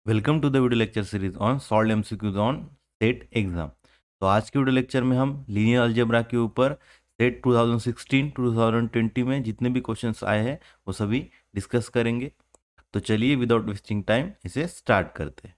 Welcome to the video lecture series on solved MCQs on SET exam. तो आज के video lecture में हम लीनियर अलजेब्रा के ऊपर सेट 2016 2020 में जितने भी क्वेश्चंस आए हैं वो सभी डिस्कस करेंगे। तो चलिए विदाउट वेस्टिंग टाइम इसे स्टार्ट करते हैं।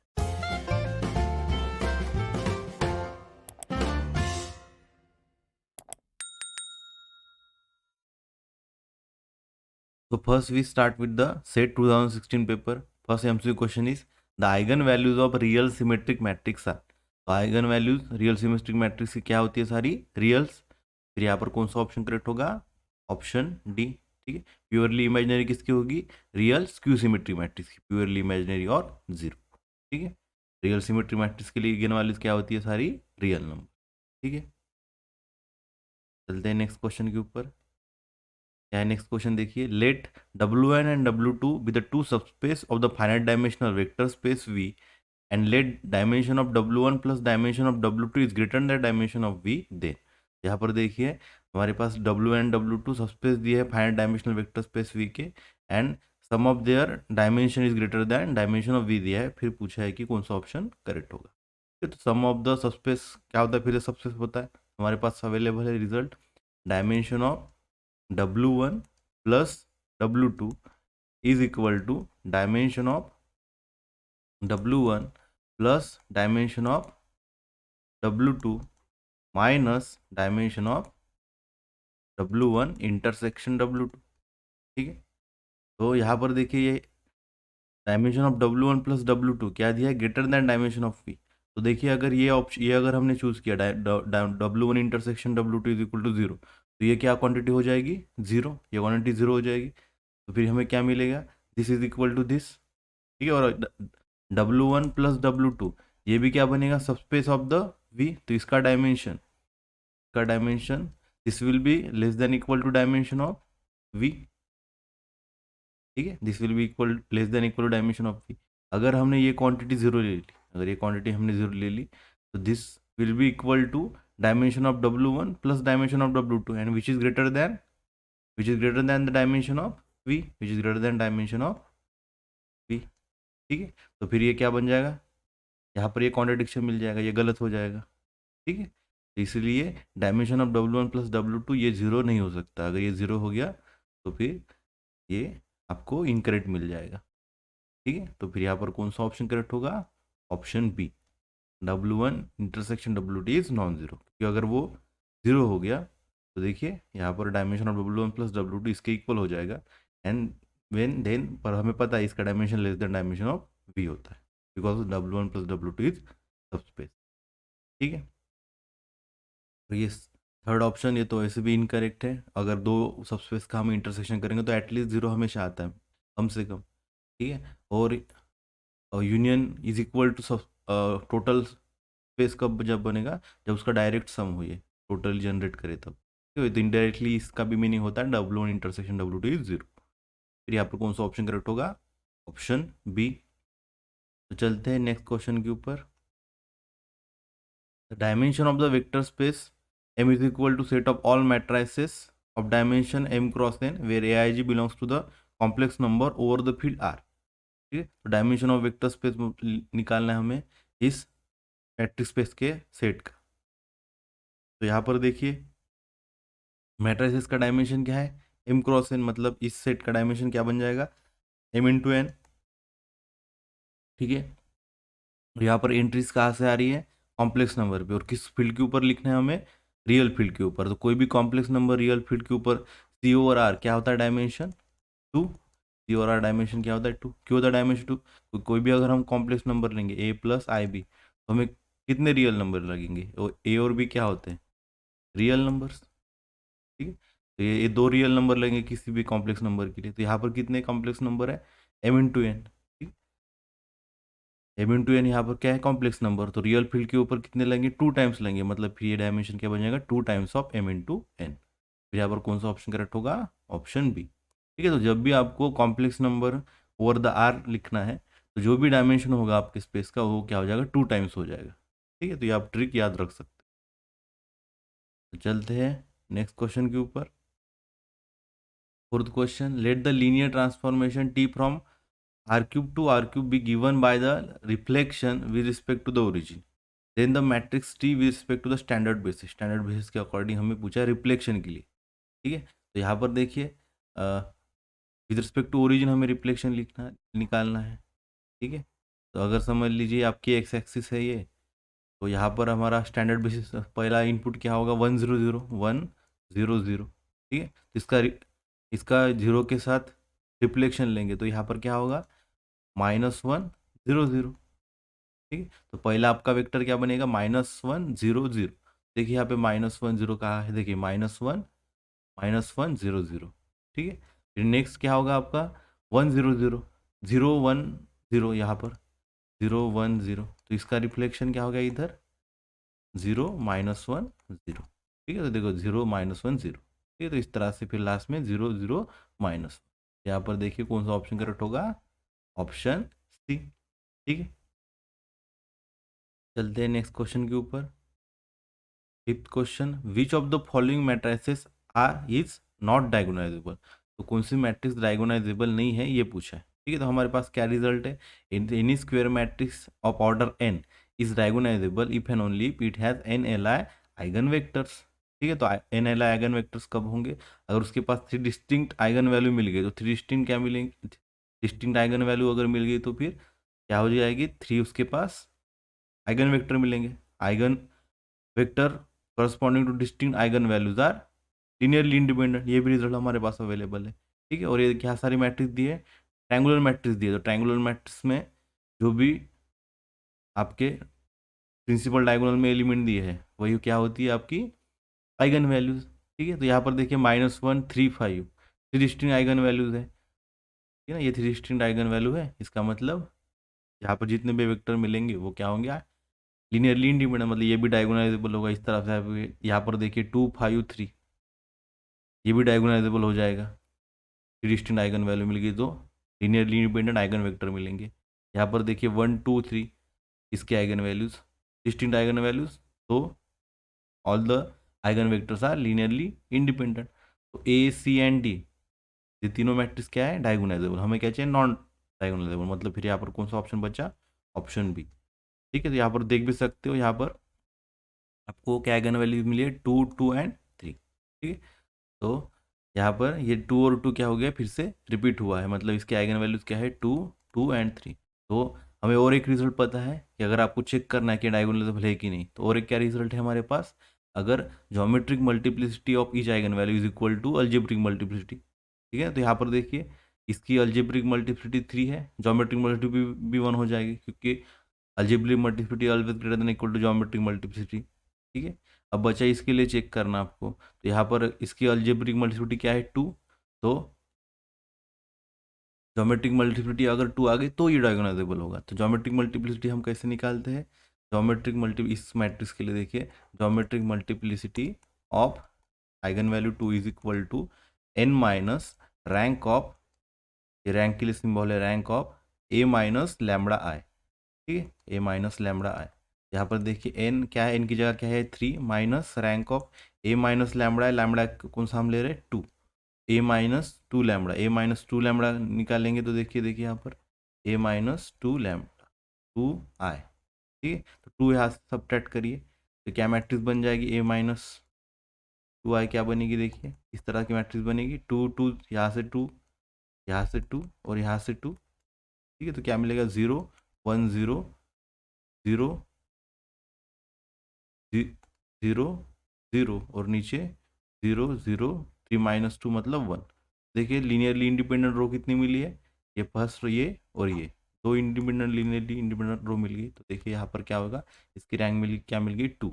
So first we start with the set 2016 paper. First MCQ question is the eigen values of real symmetric matrix are। तो eigen values real symmetric matrix की क्या होती है? सारी रियल्स। फिर यहाँ पर कौन सा ऑप्शन करेक्ट होगा? Option D. ठीक है। प्योरली इमेजिनरी किसकी होगी? रियल स्क्यू सिमेट्रिक मैट्रिक्स की। प्योरली इमेजिनरी और जीरो। ठीक है। रियल सिमेट्रिक मैट्रिक्स के लिए आइगन वैल्यूज क्या होती है? सारी रियल नंबर। ठीक है। चलते हैं नेक्स्ट क्वेश्चन के ऊपर। क्या है नेक्स्ट क्वेश्चन? देखिए, let W1 and W2 be the two subspace of the finite dimensional vector space V and let dimension of W1 plus dimension of W2 is greater than dimension of V। Then यहाँ पर देखिए हमारे पास W1 W2 subspace दिए है finite dimensional vector space V के, and sum of their dimension is greater than dimension of V दिया है। फिर पूछा है कि कौन सा ऑप्शन करेक्ट होगा। ठीक है, तो सम ऑफ द सबस्पेस क्या होता है? फिर सबस्पेस होता है हमारे पास अवेलेबल है result, dimension of W1 plus W2 is equal to dimension of W1 plus dimension of W2 minus dimension of W1 intersection W2। ठीक है। तो यहाँ पर देखिए ये dimension of W1 plus W2 क्या दिया है? Greater than dimension of V। तो देखिए अगर ये ऑप्शन, ये अगर हमने चूज किया W1 intersection W2 is equal to zero, तो ये क्या क्वांटिटी हो जाएगी? जीरो। ये क्वांटिटी जीरो हो जाएगी। तो फिर हमें क्या मिलेगा? This is equal to this. ठीक है। और W1 प्लस W2 ये भी क्या बनेगा? Subspace of the V। तो इसका dimension this will be less than equal to dimension of V। ठीक है। This will be equal less than equal to dimension of V। अगर हमने ये क्वांटिटी जीरो ले ली, अगर ये क्वांटिटी हमने जीरो ले ली, तो this will be equal to dimension of W1 plus dimension of W2 and which is greater than the dimension of V, which is greater than dimension of V। ठीक है। तो फिर ये क्या बन जाएगा? यहाँ पर ये कॉन्ट्रडिक्शन मिल जाएगा, ये गलत हो जाएगा। ठीक है। तो इसलिए dimension of W1 plus W2 ये जीरो नहीं हो सकता। अगर ये जीरो हो गया तो फिर ये आपको इनकरेक्ट मिल जाएगा। ठीक है। तो फिर यहाँ पर कौन सा ऑप्शन करेक्ट होगा? Option B, W1 intersection W2 is non zero. क्योंकि अगर वो जीरो हो गया तो देखिए यहाँ पर dimension of W1 plus W2 इसके इक्वल हो जाएगा, एंड वेन देन पर हमें पता है इसका dimension less than dimension of V होता है, because W1 plus W2 is subspace. ठीक है। तो ये थर्ड ऑप्शन ये तो ऐसे भी इनकरेक्ट है। अगर दो सबस्पेस का हम इंटरसेक्शन करेंगे तो एटलीस्ट जीरो हमेशा आता है, कम से कम। ठीक है। और यूनियन इज इक्वल टू सब टोटल स्पेस कब जब बनेगा? जब उसका डायरेक्ट सम हो, ये टोटल जनरेट करे तब। ठीक है। तो इनडायरेक्टली इसका भी मीनिंग होता है W1 intersection W2 is zero. फिर यहाँ पर कौन सा ऑप्शन करेक्ट होगा? Option B. तो चलते हैं नेक्स्ट क्वेश्चन के ऊपर। The dimension of the vector space M is equal to set of all matrices of dimension M cross n where Aij belongs to the complex number over the field R। ठीक है। तो dimension of vector space निकालना है हमें इस matrix space के set का। तो यहाँ पर देखिए मैट्रिसेस का डायमेंशन क्या है? M क्रॉस n, मतलब इस सेट का डायमेंशन क्या बन जाएगा? M into N. ठीक है। और यहाँ पर एंट्रीज कहाँ से आ रही है? कॉम्प्लेक्स नंबर पे। और किस फील्ड के ऊपर लिखना है हमें? रियल फील्ड के ऊपर। तो कोई भी कॉम्प्लेक्स नंबर रियल फील्ड के ऊपर सी ओवर आर क्या होता है? Dimension two. C over R dimension क्या होता है? टू। क्यों होता है डायमेंशन टू? कोई भी अगर हम कॉम्प्लेक्स नंबर लेंगे ए प्लस आई बी, तो हमें कितने रियल नंबर लगेंगे? और ए और बी क्या होते हैं? Real numbers. ठीक है। तो ये दो रियल नंबर लगेंगे किसी भी कॉम्प्लेक्स नंबर के लिए। तो यहाँ पर कितने कॉम्प्लेक्स नंबर है? M into N. M into N यहाँ पर क्या है? Complex number. तो रियल फील्ड के ऊपर कितने लेंगे? टू टाइम्स लेंगे, मतलब फिर ये डायमेंशन क्या बन जाएगा? Two times of M into N. फिर यहाँ पर कौन सा ऑप्शन करेक्ट होगा? Option B. ठीक है। तो जब भी आपको complex number over the R लिखना है तो जो भी डायमेंशन होगा आपके स्पेस का वो क्या हो जाएगा? टू टाइम्स हो जाएगा। ठीक है। तो ये आप ट्रिक याद रख सकते हैं। तो चलते हैं नेक्स्ट क्वेश्चन के ऊपर। Fourth question, let the linear transformation T from r cube to r cube be given by the reflection with respect to the origin, then the matrix T with respect to the standard basis, standard basis के according हमें पूछा है reflection के लिए, ठीक है। तो यहाँ पर देखिए विद रिस्पेक्ट टू ओरिजिन हमें रिफ्लेक्शन लिखना निकालना है, ठीक है। तो अगर समझ लीजिए आपकी एक्स एक्सिस है ये, तो यहाँ पर हमारा स्टैंडर्ड बेसिस पहला इनपुट क्या होगा 1 0 0 ठीक है। तो इसका जीरो के साथ रिफ्लेक्शन लेंगे तो यहाँ पर क्या होगा -1 0 0, ठीक है। तो पहला आपका वेक्टर क्या बनेगा -1 0 0, देखिए यहाँ पे -1 0 कहाँ है, देखिए -1 -1 0 0, ठीक है। फिर नेक्स्ट क्या होगा आपका 1 0 0 0 1 0, यहाँ पर 0 1 0, तो इसका रिफ्लेक्शन क्या होगा इधर 0 -1 0, ठीक है। तो देखो 0 -1 0, ठीक है। तो इस तरह से फिर लास्ट में 0 0 यहाँ पर देखिए कौन सा ऑप्शन करेक्ट होगा, ऑप्शन सी, ठीक है। चलते हैं नेक्स्ट क्वेश्चन के ऊपर। Fifth question, which of the following matrices are is not diagonalisable, तो कौन सी मैट्रिक्स डायगोनाइजेबल नहीं है ये पूछा है, ठीक है। तो हमारे पास क्या रिजल्ट है, N E square matrix of order n is diagonalisable if and only if it has n li eigen vectors, ठीक है। तो n li आइगन वेक्टर्स कब होंगे, अगर उसके पास 3 डिस्टिंक्ट आइगन वैल्यू मिल गई, तो 3 डिस्टिंक्ट क्या मिलेंगे, डिस्टिंक्ट आइगन वैल्यू अगर मिल गई तो फिर क्या हो जाएगी 3 उसके पास आइगन वेक्टर मिलेंगे, eigen vector corresponding to distinct eigen values are linearly independent, ये भी रिजल्ट हमारे पास अवेलेबल है, ठीक है। और ये क्या सारी मैट्रिक्स दी है, ट्रायंगुलर मैट्रिक्स दी है, तो ट्रायंगुलर मैट्रिक्स में जो भी आपके प्रिंसिपल डायगोनल में एलिमेंट दिए है वही क्या होती है आपकी आइगन वैल्यूज, ठीक है। तो यहाँ पर देखिए -1 3 5 थ्री डिस्टिंक्ट आइगन वैल्यूज है, ठीक है ना, ये 3 डिस्टिंक्ट आइगन वैल्यू है, इसका मतलब यहाँ पर जितने भी वेक्टर मिलेंगे वो क्या होंगे लीनियरली इंडिपेंडेंट, मतलब ये भी डायगोनाइजेबल होगा इस तरफ से। यहाँ पर देखिए 2 5 3 ये भी डायगोनाइजेबल हो जाएगा, थ्री डिस्टिंक्ट आइगन वैल्यू मिल गई तो लीनियरली इंडिपेंडेंट आइगन वेक्टर मिलेंगे। यहाँ पर देखिए 1 2 3 इसके eigen values distinct eigen values, तो all the eigen vectors are linearly independent. तो ए सी एंड डी ये तीनों मैट्रिक्स क्या है डायगोनाइजेबल, हमें क्या चाहिए नॉन डायगोनाइजेबल, मतलब फिर यहाँ पर कौन सा ऑप्शन बचा, ऑप्शन बी, ठीक है। तो यहाँ पर देख भी सकते हो, यहाँ पर आपको क्या आइगन वैल्यू मिली है 2 2 एंड 3, ठीक है। तो यहाँ पर ये 2 और 2 क्या हो गया फिर से रिपीट हुआ है, मतलब इसके आइगन वैल्यूज क्या है 2 2 एंड 3। तो हमें और एक रिजल्ट पता है कि अगर आपको चेक करना है कि डायगोनलाइजेबल है कि नहीं, तो और एक क्या रिजल्ट है हमारे पास, अगर geometric multiplicity of each eigen value is equal to algebraic multiplicity, ठीक है। तो यहाँ पर देखिए इसकी अल्जेब्रिक मल्टीप्लिसिटी 3 है, ज्योमेट्रिक मल्टीप्लिसिटी भी 1 हो जाएगी, क्योंकि algebraic multiplicity always greater than equal to geometric multiplicity, ठीक है। अब बचा इसके लिए चेक करना आपको, तो यहाँ पर इसकी अल्जेब्रिक मल्टीप्लिसिटी क्या है 2, तो ज्योमेट्रिक मल्टीप्लिसिटी अगर 2 आ गई तो ये डायगोनाइजेबल होगा। तो ज्योमेट्रिक मल्टीप्लिसिटी हम कैसे निकालते हैं, ज्योमेट्रिक मल्टी इस मैट्रिक्स के लिए देखिए geometric multiplicity of eigen value 2 is equal to n minus rank of, ये रैंक के लिए सिंबल है rank of a minus lambda I, ठीक है, a माइनस लैम्बडा आई। यहाँ पर देखिए n क्या है, n की जगह क्या है 3 minus rank of a minus lambda, lambda कौन सा हम ले रहे हैं 2, a-2 लैम्बडा, a-2 लैम्बडा निकालेंगे तो देखिए यहाँ पर a-2 लैम्बडा 2i, ठीक है। तो 2 यहाँ से सब्ट्रैक्ट करिए तो क्या मैट्रिक्स बन जाएगी a-2i क्या बनेगी, देखिए इस तरह की मैट्रिक्स बनेगी 2 2 यहाँ से 2 यहाँ से 2 और यहाँ से 2, ठीक है। तो क्या मिलेगा 0 1 0 0 0 0 और नीचे 0 0 3 -2 मतलब 1। देखिए लीनियरली इंडिपेंडेंट रो कितनी मिली है, ये फर्स्ट रो ये और ये दो इंडिपेंडेंट लीनियरली इंडिपेंडेंट रो मिल गई। तो देखिए यहाँ पर क्या होगा, इसकी रैंक मिली क्या मिल गई 2,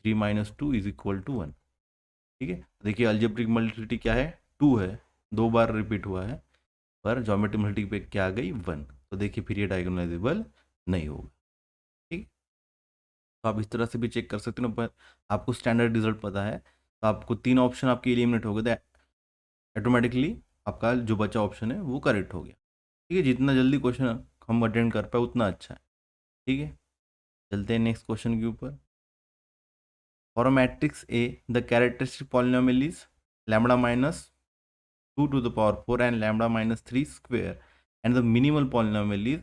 3 -2 इज इक्वल टू 1, ठीक है। तो देखिए अल्जेब्रिक मल्टीप्लिसिटी क्या है 2 है, 2 बार रिपीट हुआ है, पर ज्योमेट्रिक मल्टीप्लिसिटी पे क्या आ गई 1, तो देखिए फिर ये डायगोनाइजेबल नहीं होगा, ठीक। तो आप इस तरह से भी चेक कर सकते हो ना, पर आपको स्टैंडर्ड रिजल्ट पता है तो आपको 3 ऑप्शन आपके एलिमिनेट हो गए, तो ऑटोमेटिकली आपका जो बचा ऑप्शन है वो करेक्ट हो गया, ठीक है। जितना जल्दी क्वेश्चन हम अटेंड कर पाए उतना अच्छा है, ठीक है। चलते हैं नेक्स्ट क्वेश्चन के ऊपर। For a matrix A the characteristic polynomial is lambda minus 2 to the power 4 and lambda minus 3 square and the minimal polynomial is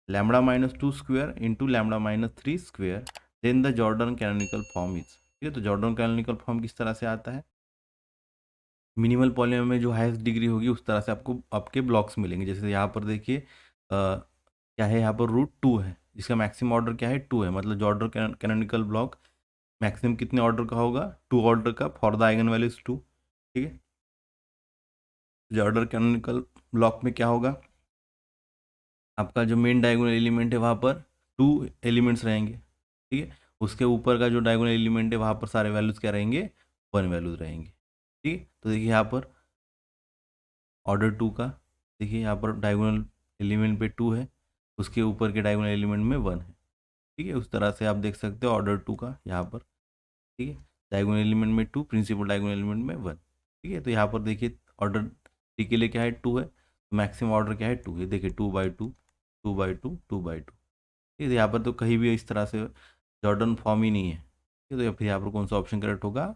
lambda minus 2 square into lambda minus 3 square, then the Jordan canonical form is. ठीक है, तो Jordan canonical form किस तरह से आता है, minimal polynomial में जो हाईएस्ट डिग्री होगी उस तरह से आपको आपके ब्लॉक्स मिलेंगे। जैसे यहाँ पर देखिए क्या है, यहाँ पर रूट 2 है, जिसका मैक्सिमम ऑर्डर क्या है 2 है, मतलब जॉर्डन कैनोनिकल ब्लॉक मैक्सिमम कितने ऑर्डर का होगा, 2 ऑर्डर का, फॉर द आइगन वैल्यूज 2। ठीक है, जॉर्डन कैनोनिकल ब्लॉक में क्या होगा, आपका जो मेन डायगोनल एलिमेंट है वहाँ पर 2 एलिमेंट्स रहेंगे। ठीक है, उसके ऊपर का जो डायगोनल एलिमेंट है वहाँ पर सारे वैल्यूज़ क्या रहेंगे, 1 वैल्यूज रहेंगे। ठीक है, तो देखिए यहाँ पर ऑर्डर 2 का, देखिए यहाँ पर डायगोनल एलिमेंट पे 2 है, उसके ऊपर के डायगोनल एलिमेंट में 1 है। ठीक है, उस तरह से आप देख सकते हो ऑर्डर 2 का यहाँ पर। ठीक है, डायगोनल एलिमेंट में 2, प्रिंसिपल डायगोनल एलिमेंट में 1। ठीक है, तो यहाँ पर देखिए ऑर्डर 3 के लिए क्या है 2 है, तो मैक्सिमम ऑर्डर क्या है 2 है, देखिए 2/2 2/2 2/2। ठीक है, यहाँ पर तो कहीं भी इस तरह से जॉर्डन फॉर्म ही नहीं है। ठीक है, तो फिर यहाँ पर कौन सा ऑप्शन करेक्ट होगा,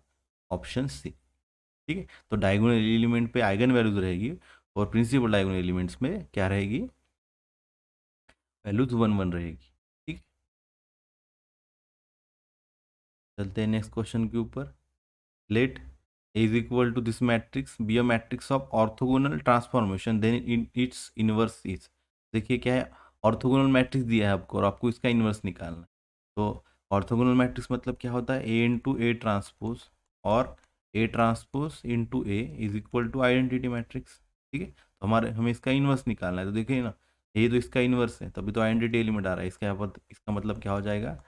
ऑप्शन सी। ठीक है, तो डायगोनल एलिमेंट पे आइगन वैल्यूज रहेगी और प्रिंसिपल डायगोनल एलिमेंट्स में क्या रहेगी, वैल्यूज 1 1 रहेगी। ठीक, चलते हैं नेक्स्ट क्वेश्चन के ऊपर। Let A is equal to this matrix be a matrix of orthogonal transformation then in its inverse is। देखिए क्या है, ऑर्थोगोनल मैट्रिक्स दिया है आपको और आपको इसका इन्वर्स निकालना है। तो ऑर्थोगोनल मैट्रिक्स मतलब क्या होता है, A इंटू ए ट्रांसपोज और A transpose into A is equal to identity matrix. ठीक है, तो हमें इसका इन्वर्स निकालना है। तो देखिए ना, ये तो इसका इन्वर्स है, तभी तो आइडेंटिटी एलिमेंट आ रहा है इसका। यहाँ पर इसका मतलब क्या हो जाएगा,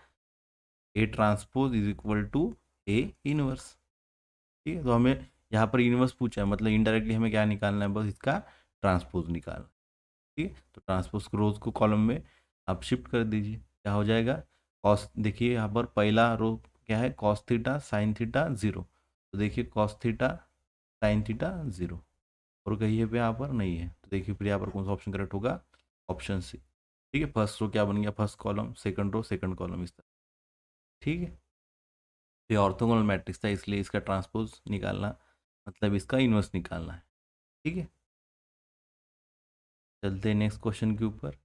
A transpose is equal to A inverse. ठीक है, तो हमें यहाँ पर इनवर्स पूछा है, मतलब इनडायरेक्टली हमें क्या निकालना है, बस इसका ट्रांसपोज निकालना है। ठीक है, तो ट्रांसपोज रोज को कॉलम में आप शिफ्ट कर दीजिए, क्या हो जाएगा, कॉस, देखिए यहाँ पर पहला रो क्या है, कॉस थीटा साइन थीटा 0, तो देखिए कॉस थीटा साइन थीटा 0, और कहीं पे यहाँ पर नहीं है, तो देखिए फिर यहाँ पर कौन सा ऑप्शन करेक्ट होगा, ऑप्शन सी। ठीक है, फर्स्ट रो क्या बन गया, first column, second row second column, इस तरह। ठीक है, ये ऑर्थोगोनल मैट्रिक्स था, इसलिए इसका ट्रांसपोज निकालना मतलब इसका इन्वर्स निकालना है। ठीक है, चलते हैं नेक्स्ट क्वेश्चन के ऊपर।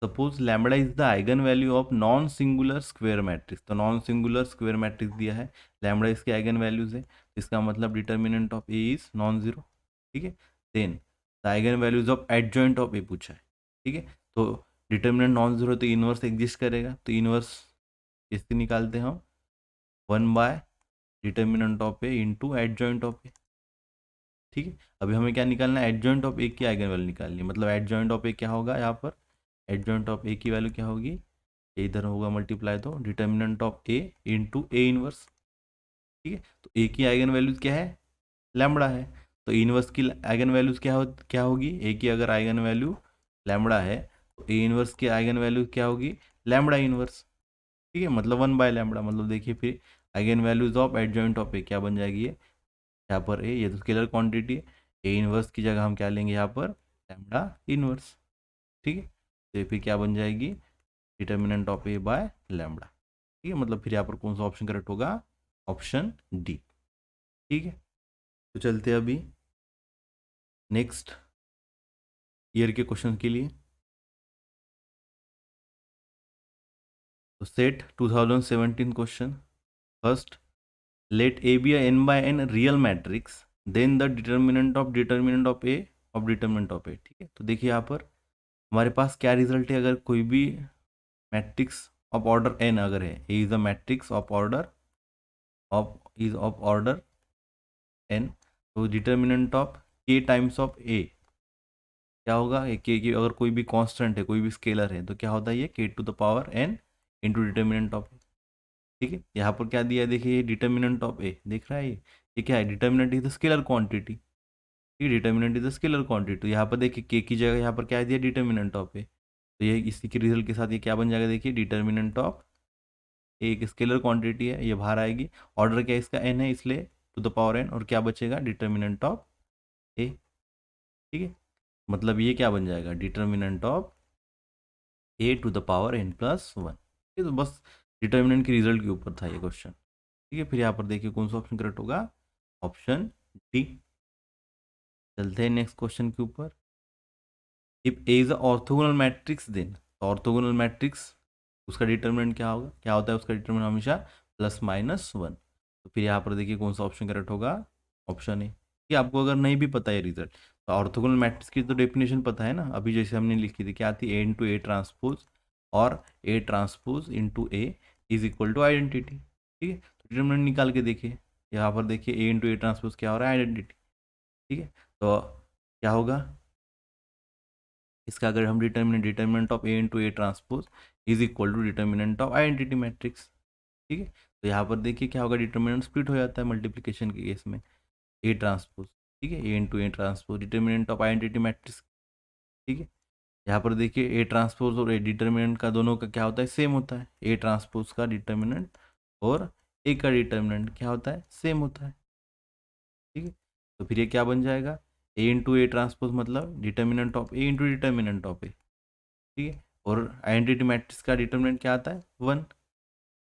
Suppose lambda is the eigen value of non singular square matrix. तो नॉन सिंगुलर स्क्वायर मैट्रिक्स दिया है, लैम्बडा इसके आइगन वैल्यूज है, इसका मतलब determinant of A is non zero. ठीक है, then the eigen values of adjoint of a पूछा है। ठीक है, तो डिटर्मिनेंट नॉन जीरो तो इनवर्स एग्जिस्ट करेगा, तो इनवर्स इससे निकालते हैं हम 1 by determinant of A into adjoint of a. ठीक है, अभी हमें क्या निकालना है, एडजॉइंट ऑफ ए की आइगन वैल्यू निकालनी है, मतलब एडजॉइंट ऑफ ए क्या होगा, यहाँ पर एडजॉइंट ऑफ ए की वैल्यू क्या होगी, ये इधर होगा मल्टीप्लाई, तो determinant of A into A inverse. ठीक है, तो ए की आइगन वैल्यूज क्या है, लैम्बडा है, तो इनवर्स की आइगन वैल्यूज क्या होगी, ए की अगर आइगन वैल्यू लैम्बडा है तो ए इनवर्स की आइगन वैल्यू क्या होगी, लैम्बडा इनवर्स। ठीक है, मतलब 1/λ, मतलब देखिए फिर eigen values of adjoint of ए क्या बन जाएगी, ये यहाँ पर ए, ये तो स्केलर क्वांटिटी है, ए इनवर्स की जगह हम क्या लेंगे यहाँ पर, लैम्बडा इनवर्स। ठीक है, तो ये फिर क्या बन जाएगी, determinant of A by lambda. ठीक है, मतलब फिर यहाँ पर कौन सा ऑप्शन करेक्ट होगा, ऑप्शन डी। ठीक है, तो चलते हैं अभी नेक्स्ट ईयर के क्वेश्चन के लिए। तो set 2017 question first, let a b n by n real matrix then the determinant of a of determinant of a. ठीक है, तो देखिए यहाँ पर हमारे पास क्या रिजल्ट है, अगर कोई भी मैट्रिक्स ऑफ ऑर्डर n अगर है, a is a matrix of order of order n, तो determinant of k times of a क्या होगा, ये k की अगर कोई भी कांस्टेंट है, कोई भी स्केलर है, तो क्या होता है, ये k⁴n into determinant of a. ठीक है, यहाँ पर क्या दिया है, देखिए ये डिटर्मिनेंट ऑफ ए दिख रहा है, ये क्या है, determinant is the scalar quantity. ठीक है, determinant is the scalar quantity, तो यहाँ पर देखिए के की जगह यहाँ पर क्या दिया, डिटर्मिनेंट ऑफ ए, तो ये इसी के रिजल्ट के साथ ये क्या बन जाएगा, देखिए डिटर्मिनेंट ऑफ ए एक स्केलर क्वांटिटी है, ये बाहर आएगी, ऑर्डर क्या इसका एन है इसलिए n, और क्या बचेगा, डिटर्मिनेंट ऑफ ए। ठीक है, मतलब ये क्या बन जाएगा, डिटर्मिनेंट ऑफ a⁴n+1। ये तो बस डिटर्मिनेंट के रिजल्ट के ऊपर था ये क्वेश्चन। ठीक है, फिर यहाँ पर देखिए कौन सा ऑप्शन करेक्ट होगा, ऑप्शन डी। चलते हैं नेक्स्ट क्वेश्चन के ऊपर। If A is a orthogonal matrix then orthogonal matrix उसका डिटर्मिनेंट क्या होगा, क्या होता है उसका डिटर्मिनेंट हमेशा +-1। तो फिर यहाँ पर देखिए कौन सा ऑप्शन करेक्ट होगा, ऑप्शन ए। कि आपको अगर नहीं भी पता है रिजल्ट, तो ऑर्थोगोनल मैट्रिक्स की तो डेफिनेशन पता है ना, अभी जैसे हमने लिखी थी क्या आती है, ए इंटू ए ट्रांसपोज और A transpose into A is equal to identity. ठीक है, तो डिटर्मिनेंट निकाल के देखिए, यहाँ पर देखिए ए इंटू ए ट्रांसपोज क्या हो रहा है, आइडेंटिटी। ठीक है, तो क्या होगा इसका, अगर हम determinant of A into A transpose is equal to determinant of identity matrix. ठीक है, तो यहाँ पर देखिए क्या होगा, डिटर्मिनेंट स्प्लिट हो जाता है मल्टीप्लिकेशन के केस में, ए ट्रांसपोज। ठीक है, a into A transpose determinant of identity matrix. ठीक है, यहाँ पर देखिए ए ट्रांसपोज और ए डिटर्मिनेंट का दोनों का क्या होता है, सेम होता है। ए ट्रांसपोज का डिटर्मिनेंट और ए का डिटर्मिनेंट क्या होता है, सेम होता है। ठीक है, तो फिर ये क्या बन जाएगा, ए इंटू ए ट्रांसपोज मतलब determinant of A into determinant of a. ठीक है, और आइडेंटिटी मैट्रिक्स का डिटर्मिनेंट क्या आता है, 1।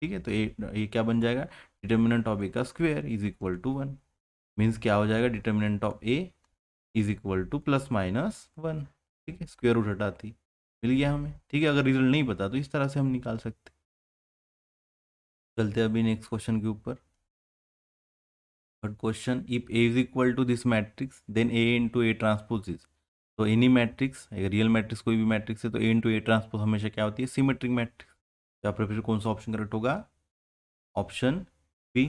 ठीक है, तो ये क्या बन जाएगा, डिटर्मिनेंट ऑफ ए का square is equal to 1। Means क्या हो जाएगा, determinant of A is equal to +-1। ठीक है, स्क्वायर रूट हटाती, मिल गया हमें। ठीक है, अगर रिजल्ट नहीं पता तो इस तरह से हम निकाल सकते। चलते अभी नेक्स्ट क्वेश्चन के ऊपर। Third question, if A is equal to this matrix then A into A transpose is. तो एनी मैट्रिक्स, अगर रियल मैट्रिक्स कोई भी मैट्रिक्स है तो ए इंटू ए ट्रांसपोज हमेशा क्या होती है, सिमेट्रिक मैट्रिक्स। यहाँ पर फिर कौन सा ऑप्शन करेक्ट होगा, ऑप्शन बी।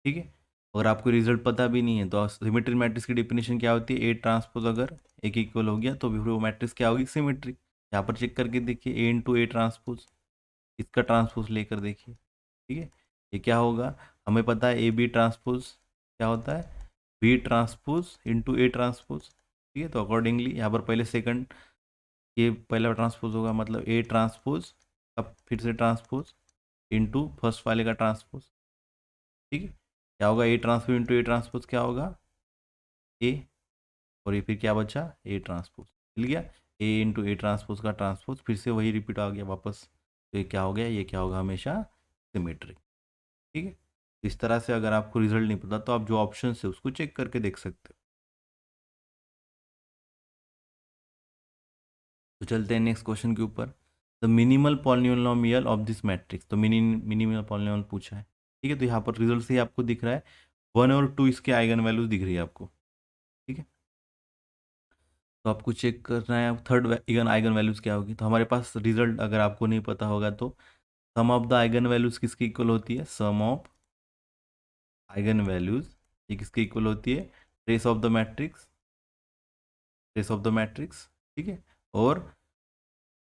ठीक है, अगर आपको रिजल्ट पता भी नहीं है तो सिमेट्रिक मैट्रिक्स की डेफिनेशन क्या होती है, ए ट्रांसपोज अगर एक इक्वल हो गया तो फिर वो मैट्रिक्स क्या होगी, सिमेट्रिक। यहाँ पर चेक करके देखिए, ए इंटू ए ट्रांसपोज, इसका ट्रांसपोज लेकर देखिए। ठीक है, ये क्या होगा, हमें पता है ए बी ट्रांसपोज क्या होता है, बी ट्रांसपोज इंटू ए ट्रांसपोज। ठीक है, तो अकॉर्डिंगली यहाँ पर पहले सेकंड, ये पहला ट्रांसपोज होगा, मतलब ए ट्रांसपोज, अब फिर से ट्रांसपोज इंटू फर्स्ट वाले का ट्रांसपोज। ठीक है, क्या होगा, ए ट्रांसपोज इंटू ए ट्रांसपोज क्या होगा, ए, और ये फिर क्या बचा, ए ट्रांसपोज। मिल गया, ए इंटू ए ट्रांसपोज का ट्रांसपोज, फिर से वही रिपीट आ गया वापस। तो ये क्या हो गया, ये क्या होगा, हमेशा सिमेट्रिक। ठीक है, इस तरह से अगर आपको रिजल्ट नहीं पता तो आप जो ऑप्शन है उसको चेक करके देख सकते हो। तो चलते हैं नेक्स्ट क्वेश्चन के ऊपर। The minimal polynomial of this matrix, तो मिनिमल पॉलिनोमियल पूछा है। ठीक है, तो यहाँ पर रिजल्ट से ही आपको दिख रहा है 1 और 2 इसके आइगन वैल्यूज दिख रही है आपको। ठीक है, तो आपको चेक करना है थर्ड आइगन आइगन वैल्यूज क्या होगी। तो हमारे पास रिजल्ट अगर आपको नहीं पता होगा तो sum of the eigen values किसकी इक्वल होती है, सम ऑफ आइगन वैल्यूज ये किसकी इक्वल होती है, trace of the matrix, trace of the matrix. ठीक है, और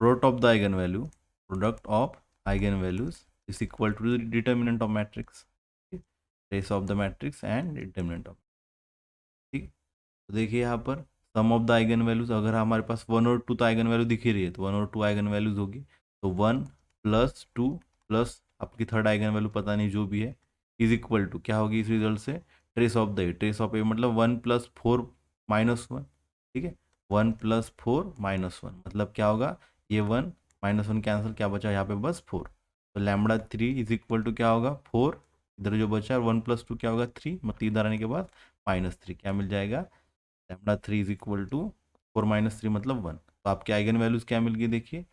product of the eigen value, product of eigen values is equal to the determinant of matrix. Trace of the matrix and determinant of. ठीक है, तो देखिए यहाँ पर sum of the eigen values, अगर हमारे पास 1 और 2 तो आइगन वैल्यू दिख ही रही है, तो 1 और 2 आइगन वैल्यूज होगी। तो 1 + 2 प्लस आपकी थर्ड आइगन वैल्यू पता नहीं जो भी है, इज इक्वल टू क्या होगी इस रिजल्ट से, trace of the a. Trace of a मतलब 1 + 4 - 1। ठीक है, 1 + 4 - 1 मतलब क्या होगा, ये 1 -1 कैंसिल, क्या बचा यहाँ पे बस 4। तो λ3 इज इक्वल टू क्या होगा, 4। इधर जो बचा 1 + 2 क्या होगा, 3, मतलब इधर आने के बाद -3 क्या मिल जाएगा, λ3 इज इक्वल टू 4 - 3 मतलब 1। तो आपके आइगन वैल्यूज क्या मिल गई, देखिए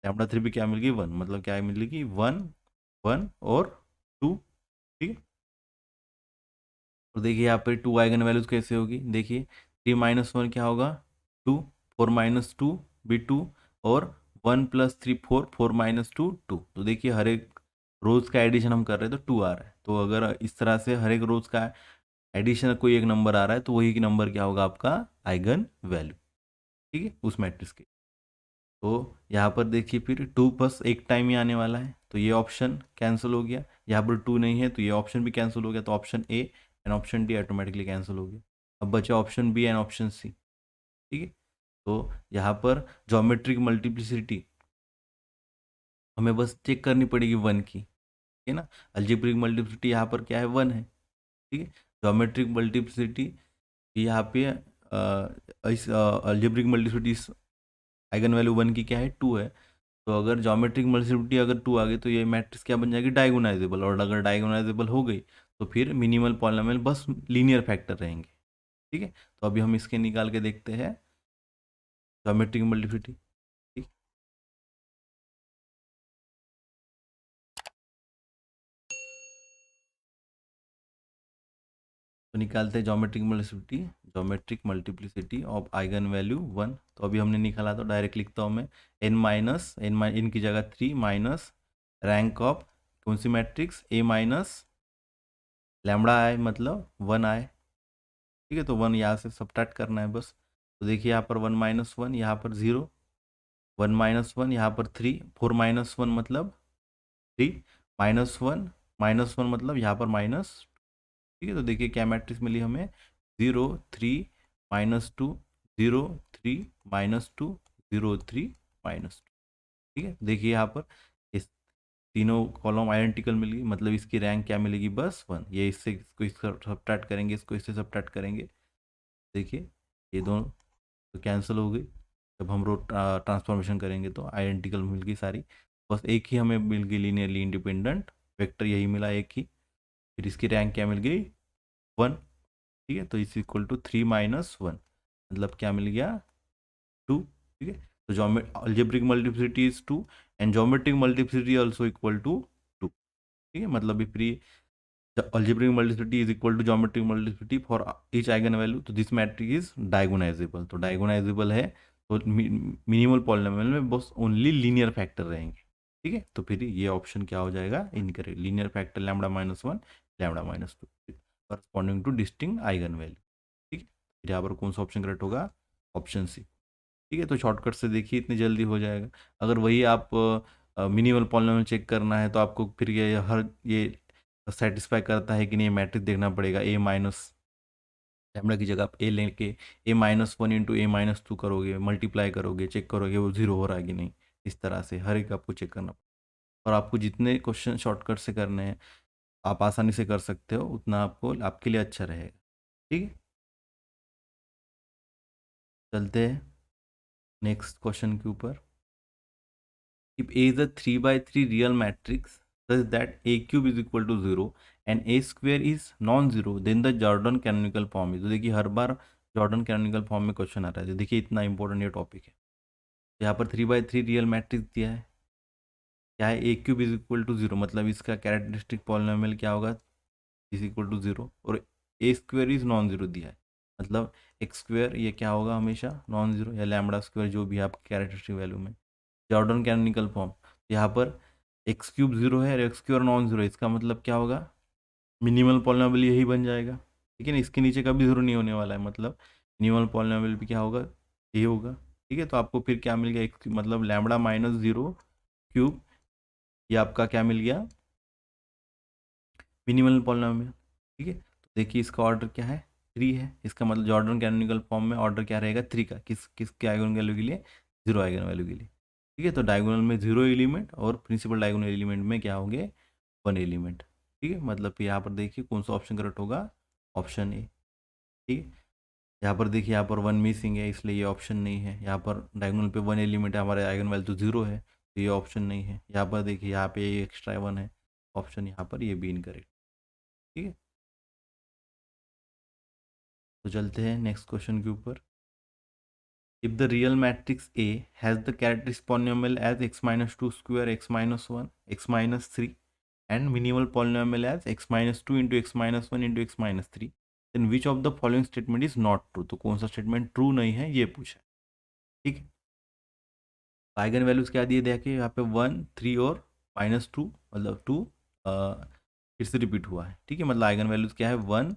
λ3 भी क्या मिल गई, 1, मतलब क्या मिलेगी, 1 1 और 2। ठीक है, और देखिए यहाँ पे 2 आइगन वैल्यूज कैसे होगी, देखिए 3 - 1 क्या होगा, 2, 4 - 2 भी 2, और 1 + 3 4, 4 - 2 2। तो देखिए हर एक रोज का एडिशन हम कर रहे हैं तो 2 आ रहा है। तो अगर इस तरह से हर एक रोज का एडिशन कोई एक नंबर आ रहा है तो वही नंबर क्या होगा, आपका आइगन वैल्यू। ठीक है, उस मैट्रिक्स के। तो यहाँ पर देखिए फिर 2 बस एक टाइम ही आने वाला है, तो ये ऑप्शन कैंसिल हो गया। यहाँ पर 2 नहीं है तो ये ऑप्शन भी कैंसिल हो गया, तो option A and option D automatically cancel हो गया। अब बचा ऑप्शन बी एंड ऑप्शन सी। ठीक है, तो यहाँ पर ज्योमेट्रिक मल्टीप्लिसिटी हमें बस चेक करनी पड़ेगी 1 की। ठीक है ना, अलजेब्रिक मल्टीप्लिसिटी यहाँ पर क्या है, 1 है। ठीक है, ज्योमेट्रिक मल्टीप्लिसिटी यहाँ पे इस अलजेब्रिक मल्टीप्लिसिटी आइगन वैल्यू 1 की क्या है, 2 है। तो अगर ज्योमेट्रिक मल्टीप्लिसिटी अगर 2 आ गई तो ये मैट्रिक्स क्या बन जाएगी, डायगोनाइजेबल। और अगर डायगोनाइजेबल हो गई तो फिर मिनिमल पॉलिनोमियल बस लीनियर फैक्टर रहेंगे। ठीक है, तो अभी हम इसके निकाल के देखते हैं। Geometric multiplicity. ठीक, तो निकालते हैं geometric multiplicity of eigen value 1। तो अभी हमने निकाला, तो डायरेक्ट लिखता हूँ मैं एन की जगह 3 माइनस रैंक ऑफ कौन सी मैट्रिक्स, ए माइनस लैम्बडा आए मतलब 1 आए। ठीक है, तो 1 यहाँ से सब्ट्रैक्ट करना है बस। तो देखिए यहाँ पर 1 माइनस 1, यहाँ पर 0, 1 माइनस 1 यहाँ पर 3, 4 माइनस 1 मतलब 3, माइनस वन मतलब यहाँ पर माइनस। ठीक है, तो देखिए क्या मैट्रिक्स मिली हमें, 0 3 -2, 0 3 -2, 0 3 -2। ठीक है, देखिए यहाँ पर इस तीनों कॉलम आइडेंटिकल मिल गई, मतलब इसकी रैंक क्या मिलेगी, बस 1। ये इससे इसको सब्ट्रैक्ट करेंगे, इसको इससे सब्ट्रैक्ट करेंगे, देखिए ये दोनों तो कैंसिल हो गई। जब हम रो ट्रांसफॉर्मेशन करेंगे तो आइडेंटिकल मिल गई सारी, बस एक ही हमें मिल गई लीनियरली इंडिपेंडेंट वेक्टर, यही मिला एक ही। फिर इसकी रैंक क्या मिल गई, 1। ठीक है, तो इस इक्वल टू 3 - 1, मतलब क्या मिल गया, 2। ठीक है, तो algebraic multiplicity is 2 and geometric multiplicity also equal to 2। ठीक है, मतलब if algebraic multiplicity is equal to geometric multiplicity for each eigenvalue, तो दिस मैट्रिक इज डायगोनाइजेबल। तो डायगोनाइजेबल है तो मिनिमल पॉलिनोमियल में बस ओनली लीनियर फैक्टर रहेंगे। ठीक है, तो फिर ये ऑप्शन क्या हो जाएगा, incorrect. Linear factor λ-1, λ-2 corresponding to distinct eigen value. ठीक है, फिर यहाँ पर कौन सा ऑप्शन करेक्ट होगा, ऑप्शन सी। ठीक है, तो शॉर्टकट से देखिए इतनी जल्दी हो जाएगा। अगर वही आप मिनिमल पॉलिनोमियल चेक करना है तो आपको फिर ये सेटिस्फाई करता है कि नहीं, मैट्रिक्स देखना पड़ेगा। ए माइनस लैम्बडा की जगह आप ए लेके A-1 इंटू A-2 करोगे, मल्टीप्लाई करोगे, चेक करोगे वो जीरो हो रहा है कि नहीं। इस तरह से हर एक आपको चेक करना पड़ेगा। और आपको जितने क्वेश्चन शॉर्टकट से करने हैं आप आसानी से कर सकते हो, उतना आपको आपके लिए अच्छा रहेगा। ठीक है, चलते हैं नेक्स्ट क्वेश्चन के ऊपर। If A is a 3 by 3 real matrix such that A cube is equal to 0 and A square is non-zero, then the Jordan canonical form is। तो देखिए हर बार जॉर्डन कैनोनिकल फॉर्म में क्वेश्चन आता है, तो देखिए इतना इंपॉर्टेंट ये टॉपिक है। यहाँ पर 3 by 3 रियल मैट्रिक्स दिया है, क्या है, ए क्यूब इज इक्वल टू 0, मतलब इसका कैरेक्टरिस्टिक पॉलिनोमियल क्या होगा, इज इक्वल टू 0, और ए स्क्वेयर इज नॉन जीरो दिया है, मतलब एक्स स्क्वेयर ये क्या होगा, हमेशा नॉन जीरो, या लैम्बडा स्क्वेयर जो भी आपके कैरेक्टरिस्टिक वैल्यू में। जॉर्डन कैनोनिकल फॉर्म, यहाँ पर एक्स क्यूब 0 है और एक्स स्क्वायर नॉन जीरो, इसका मतलब क्या होगा, मिनिमल पॉलिनोमियल यही बन जाएगा। ठीक है ना, इसके नीचे कभी जीरो नहीं होने वाला है, मतलब मिनिमल पॉलिनोमियल भी क्या होगा, यही होगा। ठीक है, तो आपको फिर क्या मिल गया, एक्स मतलब λ-0 क्यूब, ये आपका क्या मिल गया, मिनिमल पॉलिनोमियल। ठीक है, तो देखिए इसका ऑर्डर क्या है, 3 है, इसका मतलब जॉर्डन कैनोनिकल फॉर्म में ऑर्डर क्या रहेगा, 3 का, किसके आइगन वैल्यू के लिए, 0 आइगन वैल्यू के लिए। ठीक है, तो डायगोनल में 0 एलिमेंट और प्रिंसिपल डायगोनल एलिमेंट में क्या होंगे, 1 एलिमेंट। ठीक है, मतलब कि यहाँ पर देखिए कौन सा ऑप्शन करेक्ट होगा, ऑप्शन ए। ठीक है, यहाँ पर देखिए यहाँ पर 1 मिसिंग है, इसलिए ये ऑप्शन नहीं है। यहाँ पर डायगोनल पे 1 एलिमेंट है, हमारे आइगन वैल्यू तो 0 है, तो ये ऑप्शन नहीं है। यहाँ पर देखिए यहाँ पे एक्स्ट्रा 1 है, ऑप्शन यहाँ पर ये भी इनकरेक्ट। ठीक है, तो चलते हैं नेक्स्ट क्वेश्चन के ऊपर। If the real matrix A has the characteristic polynomial as x-2 square, x-1, x-3 and minimal polynomial as x-2 into x-1 into x-3, then which of the following statement is not true। तो कौन सा statement true नहीं है ये पूछा है। ठीक है, आइगन वैल्यूज क्या दिए, देखिए यहाँ पे 1 3 और -2, मतलब 2 फिर से रिपीट हुआ है। ठीक है, मतलब आइगन वैल्यूज क्या है, 1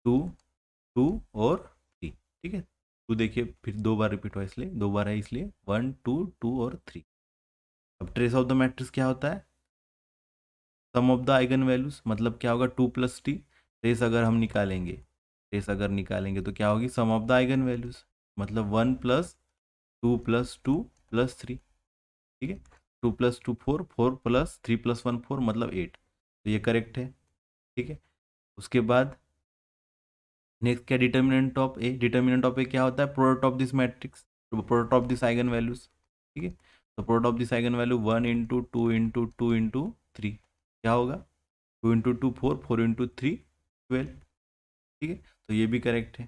2 2 और 3। ठीक है, टू देखिए फिर 2 बार रिपीट हुआ, इसलिए 2 बार है, इसलिए 1 2 2 और 3। अब ट्रेस ऑफ द मैट्रिक्स क्या होता है, सम ऑफ द आइगन वैल्यूज, मतलब क्या होगा, 2 + t। ट्रेस अगर निकालेंगे तो क्या होगी, सम ऑफ द आइगन वैल्यूज, मतलब 1 + 2 + 2 + 3। ठीक है, 2 + 2 4, 4 + 3 + 1 4, मतलब 8, तो ये करेक्ट है। ठीक है, उसके बाद नेक्स्ट क्या, डिटर्मिनेंट ऑफ ए क्या होता है, product of this matrix, product of this eigen values. ठीक है, तो product of this eigen value 1 × 2 × 2 × 3 क्या होगा, 2 × 2 4, 4 × 3 12। ठीक है, तो ये भी करेक्ट है।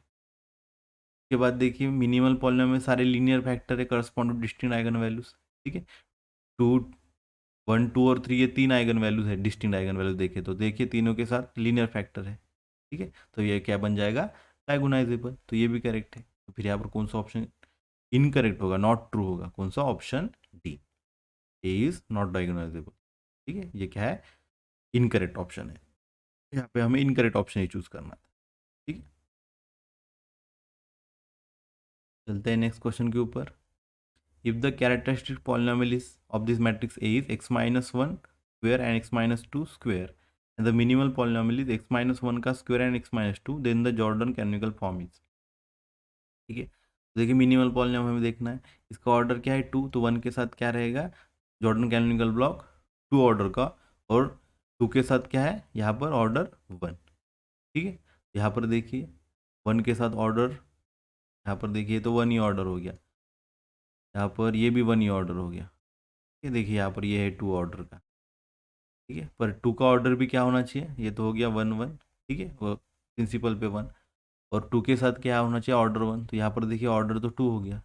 उसके बाद देखिए मिनिमल पॉलिनोमियल में सारे लीनियर फैक्टर है correspond to distinct eigen values, ठीक है। 2 1 2 और 3 ये 3 आइगन वैल्यूज है, डिस्टिंक्ट आइगन वैल्यूज देखे तो देखिए तीनों के साथ लीनियर फैक्टर है, ठीक है। तो ये क्या बन जाएगा, डायगोनाइजेबल, तो ये भी करेक्ट है। तो फिर यहाँ पर कौन सा ऑप्शन इनकरेक्ट होगा, नॉट ट्रू होगा, कौन सा, option D, A is not diagonalisable, ठीक है। ये क्या है, इनकरेक्ट ऑप्शन है, यहाँ पे हमें इनकरेक्ट ऑप्शन ही चूज करना था, ठीक है। चलते हैं नेक्स्ट क्वेश्चन के ऊपर। If the characteristic polynomial is of this matrix A is x minus one square and x minus two square and the minimal polynomial is x minus one का square and x minus two, then the Jordan canonical form is, ठीक है। तो देखिए minimal polynomial हमें देखना है, इसका order क्या है 2, तो 1 के साथ क्या रहेगा, जॉर्डन कैनोनिकल ब्लॉक 2 ऑर्डर का, और 2 के साथ क्या है यहाँ पर ऑर्डर 1, ठीक है। यहाँ पर देखिए 1 के साथ ऑर्डर, यहाँ पर देखिए तो 1 ही ऑर्डर हो गया, यहाँ पर ये भी 1 ही ऑर्डर हो गया, ये देखिए यहाँ पर ये है 2 ऑर्डर का, ठीक है। पर 2 का ऑर्डर भी क्या होना चाहिए, ये तो हो गया 1 1, ठीक है, वो प्रिंसिपल पे 1, और 2 के साथ क्या होना चाहिए, ऑर्डर 1, तो यहाँ पर देखिए ऑर्डर तो 2 हो गया,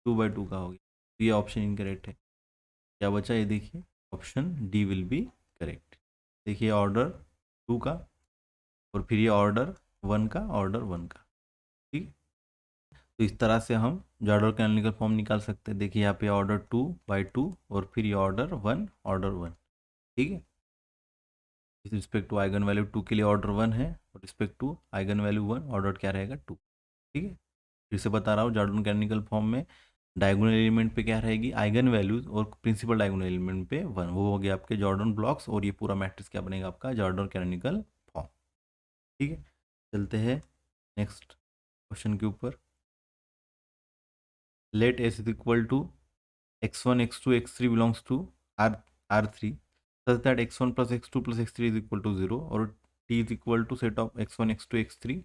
2/2 का हो गया, तो ये ऑप्शन इनकरेक्ट है। क्या बचा, ये देखिए option D will be correct. देखिए ऑर्डर 2 का और फिर ये ऑर्डर 1 का, ऑर्डर 1 का, ठीक है। तो इस तरह से हम जॉर्डन कैनोनिकल फॉर्म निकाल सकते हैं। देखिए यहाँ पे ऑर्डर 2/2 और फिर ये ऑर्डर 1, ऑर्डर 1, ठीक है। इस रिस्पेक्ट टू आइगन वैल्यू 2 के लिए ऑर्डर 1 है, और respect to eigen value 1 order क्या रहेगा 2, ठीक है। फिर से बता रहा हूँ जॉर्डन कैनोनिकल फॉर्म में डायगोनल एलिमेंट पे क्या रहेगी, आइगन वैल्यूज, और प्रिंसिपल डायगोनल एलिमेंट पे 1, वो हो गया आपके जॉर्डन ब्लॉक्स, और ये पूरा मैट्रिक्स क्या बनेगा आपका जॉर्डन कैनोनिकल फॉर्म, ठीक है। चलते हैं नेक्स्ट क्वेश्चन के ऊपर। Let S is equal to x1 x2 x3 belongs to R R3 such that x1 plus x2 plus x3 is equal to 0, or t is equal to set of x1 x2 x3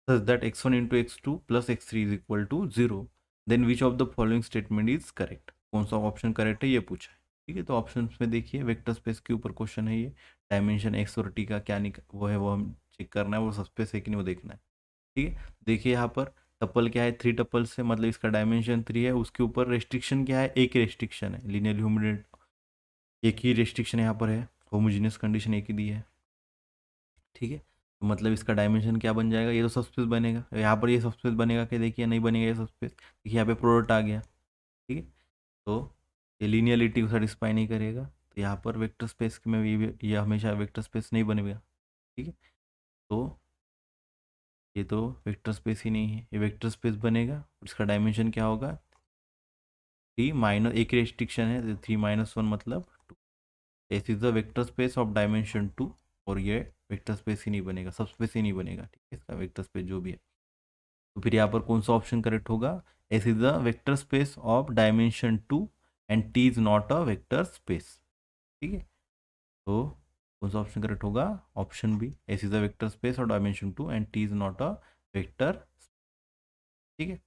such that x1 into x2 plus x3 is equal to 0, then which of the following statement is correct, कौन सा option correct है ये पूछा है, ठीक है। तो option में देखिए वेक्टर स्पेस के ऊपर क्वेश्चन है, ये डायमेंशन x और t का क्या वो है, वो हम चेक करना है, वो सब स्पेस है कि नहीं वो देखना है, ठीक है। देखिए यहाँ पर टपल क्या है, 3 टपल से, मतलब इसका डायमेंशन 3 है, उसके ऊपर रेस्ट्रिक्शन क्या है, एक रेस्ट्रिक्शन है, लीनियरली होमोजेनियस, एक ही रेस्ट्रिक्शन यहाँ पर है, होमोजेनियस कंडीशन एक ही दी है, ठीक है। तो मतलब इसका डायमेंशन क्या बन जाएगा, ये तो सबस्पेस बनेगा, यहाँ पर ये सबस्पेस बनेगा कि देखिए नहीं बनेगा ये सबस्पेस, देखिए यहाँ पे प्रोडक्ट आ गया, ठीक है। तो ये लीनियरिटी को सेटिस्फाई नहीं करेगा, तो यहाँ पर वेक्टर स्पेस में ये हमेशा वेक्टर स्पेस नहीं बनेगा, ठीक है। तो ये तो वेक्टर स्पेस ही नहीं है, ये वेक्टर स्पेस बनेगा, इसका डायमेंशन क्या होगा 3 माइनस, एक रेस्ट्रिक्शन है 3 - 1 मतलब 2, this is the vector space of dimension 2, और ये वेक्टर स्पेस ही नहीं बनेगा, सब स्पेस ही नहीं बनेगा, ठीक है, इसका वेक्टर स्पेस जो भी है। तो फिर यहाँ पर कौन सा ऑप्शन करेक्ट होगा, S is the vector space of dimension 2 and T is not a vector space, ठीक है। तो कौन सा ऑप्शन करेक्ट होगा, option B, S is the vector space of dimension 2 and T is not a vector, ठीक है।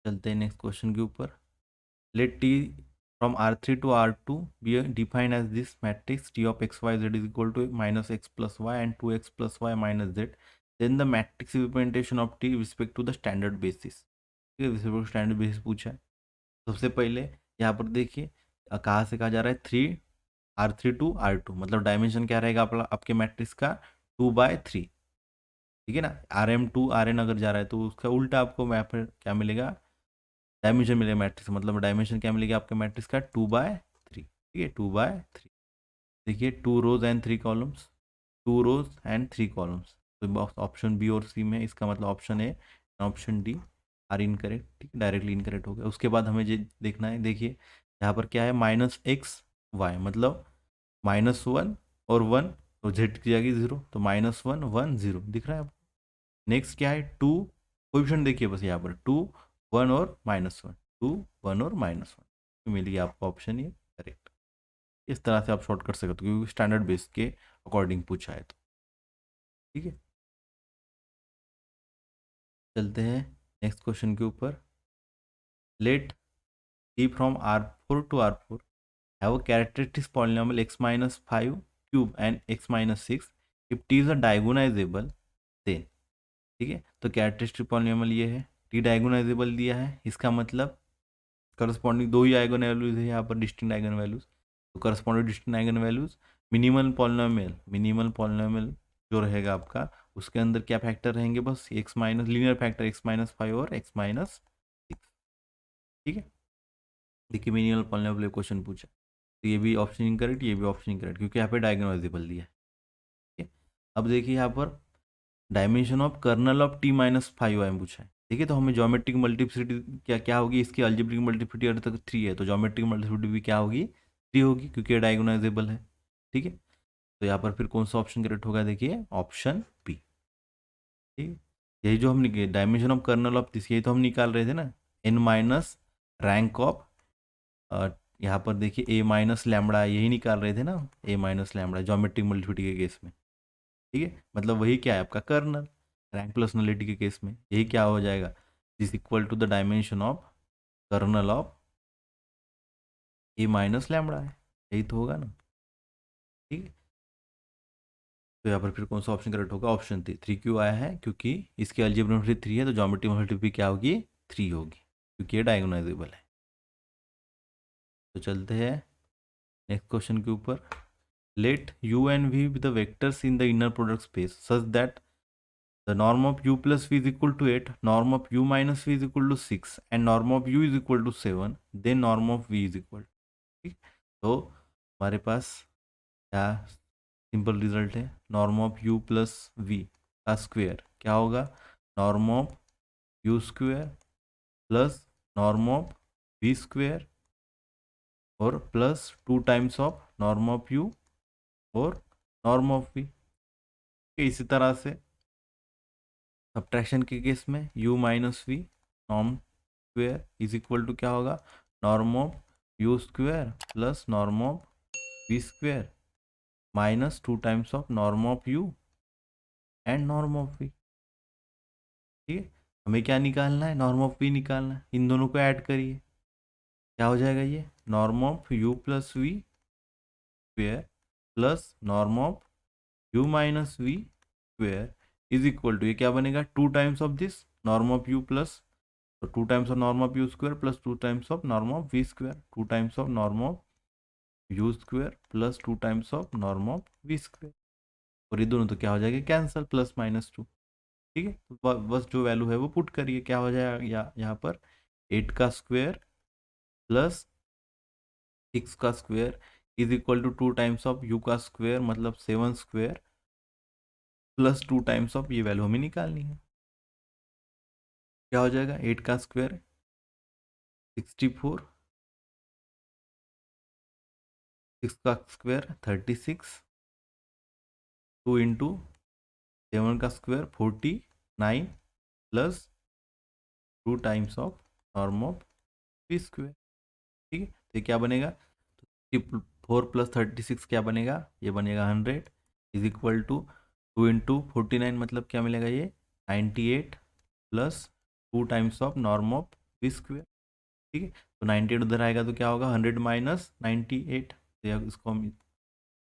चलते हैं नेक्स्ट क्वेश्चन के ऊपर। Let T from R3 to R2 be defined as this matrix T of x y z is equal to minus x plus y and 2x plus y minus z. Then the matrix representation of T with respect to the standard basis. ठीक है, with standard basis पूछा है। सबसे पहले यहाँ पर देखिए कहाँ से कहा जा रहा है, 3 R3 to R2, मतलब डायमेंशन क्या रहेगा आपके मैट्रिक्स का 2/3, ठीक है ना। RM to RN अगर जा रहा है तो उसका उल्टा आपको यहाँ पर क्या मिलेगा, डायमेंशन मिलेगा मैट्रिक्स, मतलब डायमेंशन क्या मिलेगा आपके मैट्रिक्स का 2/3, ठीक है, 2/3। देखिए 2 rows and 3 columns, 2 rows and 3 columns, तो ऑप्शन बी और सी में, इसका मतलब option a option d are incorrect, ठीक है, डायरेक्टली इनकरेक्ट हो गया। उसके बाद हमें ये देखना है, देखिए यहाँ पर क्या है -x y, मतलब -1 और 1, तो जेड की जाएगी 0, तो -1 1 0 दिख रहा है आपको। नेक्स्ट क्या है 2, कोएफिशिएंट देखिए बस यहाँ पर 2 1 और -1, 2 1 और -1, तो मिल गया आपको ऑप्शन ये करेक्ट। इस तरह से आप शॉर्ट कर सकते हो क्योंकि स्टैंडर्ड बेस के अकॉर्डिंग पूछा है, तो ठीक है। चलते हैं नेक्स्ट क्वेश्चन के ऊपर। Let T from R4 to R4 have a characteristic polynomial x - 5 cube and x - 6 if T is a diagonalisable then, ठीक है, तो कैरेक्टरिस्टिक पॉलिनोमियल ये है, टी डायगोनाइजेबल दिया है, इसका मतलब करस्पॉन्डिंग दो ही आइगन वैल्यूज है यहाँ पर, डिस्टिंक्ट आइगन वैल्यूज, तो corresponding distinct eigen values, minimal polynomial जो रहेगा आपका, उसके अंदर क्या फैक्टर रहेंगे, बस x minus linear factor x-5 और x-6, ठीक है। देखिए मिनिमल पॉलिनोमियल क्वेश्चन पूछा, तो ये भी ऑप्शन इनकरेक्ट, ये भी ऑप्शन इनकरेक्ट, क्योंकि यहाँ पे डायगोनाइजेबल दिया है, ठीक है। अब देखिए यहाँ पर dimension of kernel of t-5 है पूछा है, ठीक है, तो हमें ज्योमेट्रिक मल्टीप्लिसिटी क्या क्या होगी, इसकी अलजेब्रिक मल्टीप्लिसिटी अभी तक 3 है, तो ज्योमेट्रिक मल्टीप्लिसिटी भी क्या होगी, 3 होगी, क्योंकि ये डायगोनाइजेबल है, ठीक है। तो यहाँ पर फिर कौन सा ऑप्शन करेक्ट होगा, देखिए ऑप्शन बी, ठीक है। यही जो हम dimension of kernel of this, यही तो हम निकाल रहे थे ना, n माइनस रैंक ऑफ, यहाँ पर देखिए a माइनस लैम्बडा, यही निकाल रहे थे ना, a minus lambda geometric multiplicity के केस में, ठीक है, मतलब वही क्या है आपका कर्नल, रैंक प्लस नलिटी के केस में यही क्या हो जाएगा, is equal to the dimension of kernel of A minus lambda है, यही तो होगा ना, ठीक है। तो यहाँ पर फिर कौन सा ऑप्शन करेक्ट होगा, ऑप्शन 3 क्यों आया है, क्योंकि इसकी अलजेब्रिक मल्टीप्लिसिटी 3 है, तो ज्योमेट्रिक मल्टीप्लिसिटी क्या होगी, 3 होगी, क्योंकि ये डायगोनाइजेबल है। तो चलते हैं नेक्स्ट क्वेश्चन के ऊपर। Let u and v be the vectors in the inner product space such that the norm of u plus v is equal to 8, norm of u minus v is equal to 6 and norm of u is equal to 7, then norm of v is equal, ठीक। तो हमारे पास क्या simple result है, norm of u plus v का square क्या होगा, norm of u square plus norm of v square और plus 2 times of norm of u और नॉर्म ऑफ v। इसी तरह से सब्ट्रैक्शन के केस में u minus v norm square is equal to क्या होगा, norm of u square plus norm of v square minus 2 times of norm of u and norm of v, ठीक है। हमें क्या निकालना है, नॉर्म ऑफ v निकालना है, इन दोनों को ऐड करिए, क्या हो जाएगा ये, norm of u plus v square plus norm of u minus v square is equal to, ये क्या बनेगा, 2 times of this norm of u plus, तो 2 times of norm of u square plus 2 times of norm of v square, 2 times of norm of u square plus 2 times of norm of v square, और ये दोनों तो क्या हो जाएगा cancel, plus minus 2, ठीक है। तो बस जो वैल्यू है वो पुट करिए, क्या हो जाएगा यहाँ पर 8 का स्क्वायर प्लस 6 का square is equal to 2 times of u का स्क्वायर मतलब 7 स्क्वायर प्लस 2 टाइम्स ऑफ ये वैल्यू हमें निकालनी है, क्या हो जाएगा 8 का स्क्वायर 64, 6 का स्क्वायर 36, 2 इंटू 7 का square 49 plus 2 times of norm of v square, ठीक है। तो ये क्या बनेगा, तो 4 प्लस 36 क्या बनेगा, ये बनेगा 100 इज इक्वल टू 2 इंटू 49 मतलब क्या मिलेगा ये 98 plus 2 times of norm of v square, ठीक है। तो 98 उधर आएगा तो क्या होगा 100 माइनस 98, तो इसको हम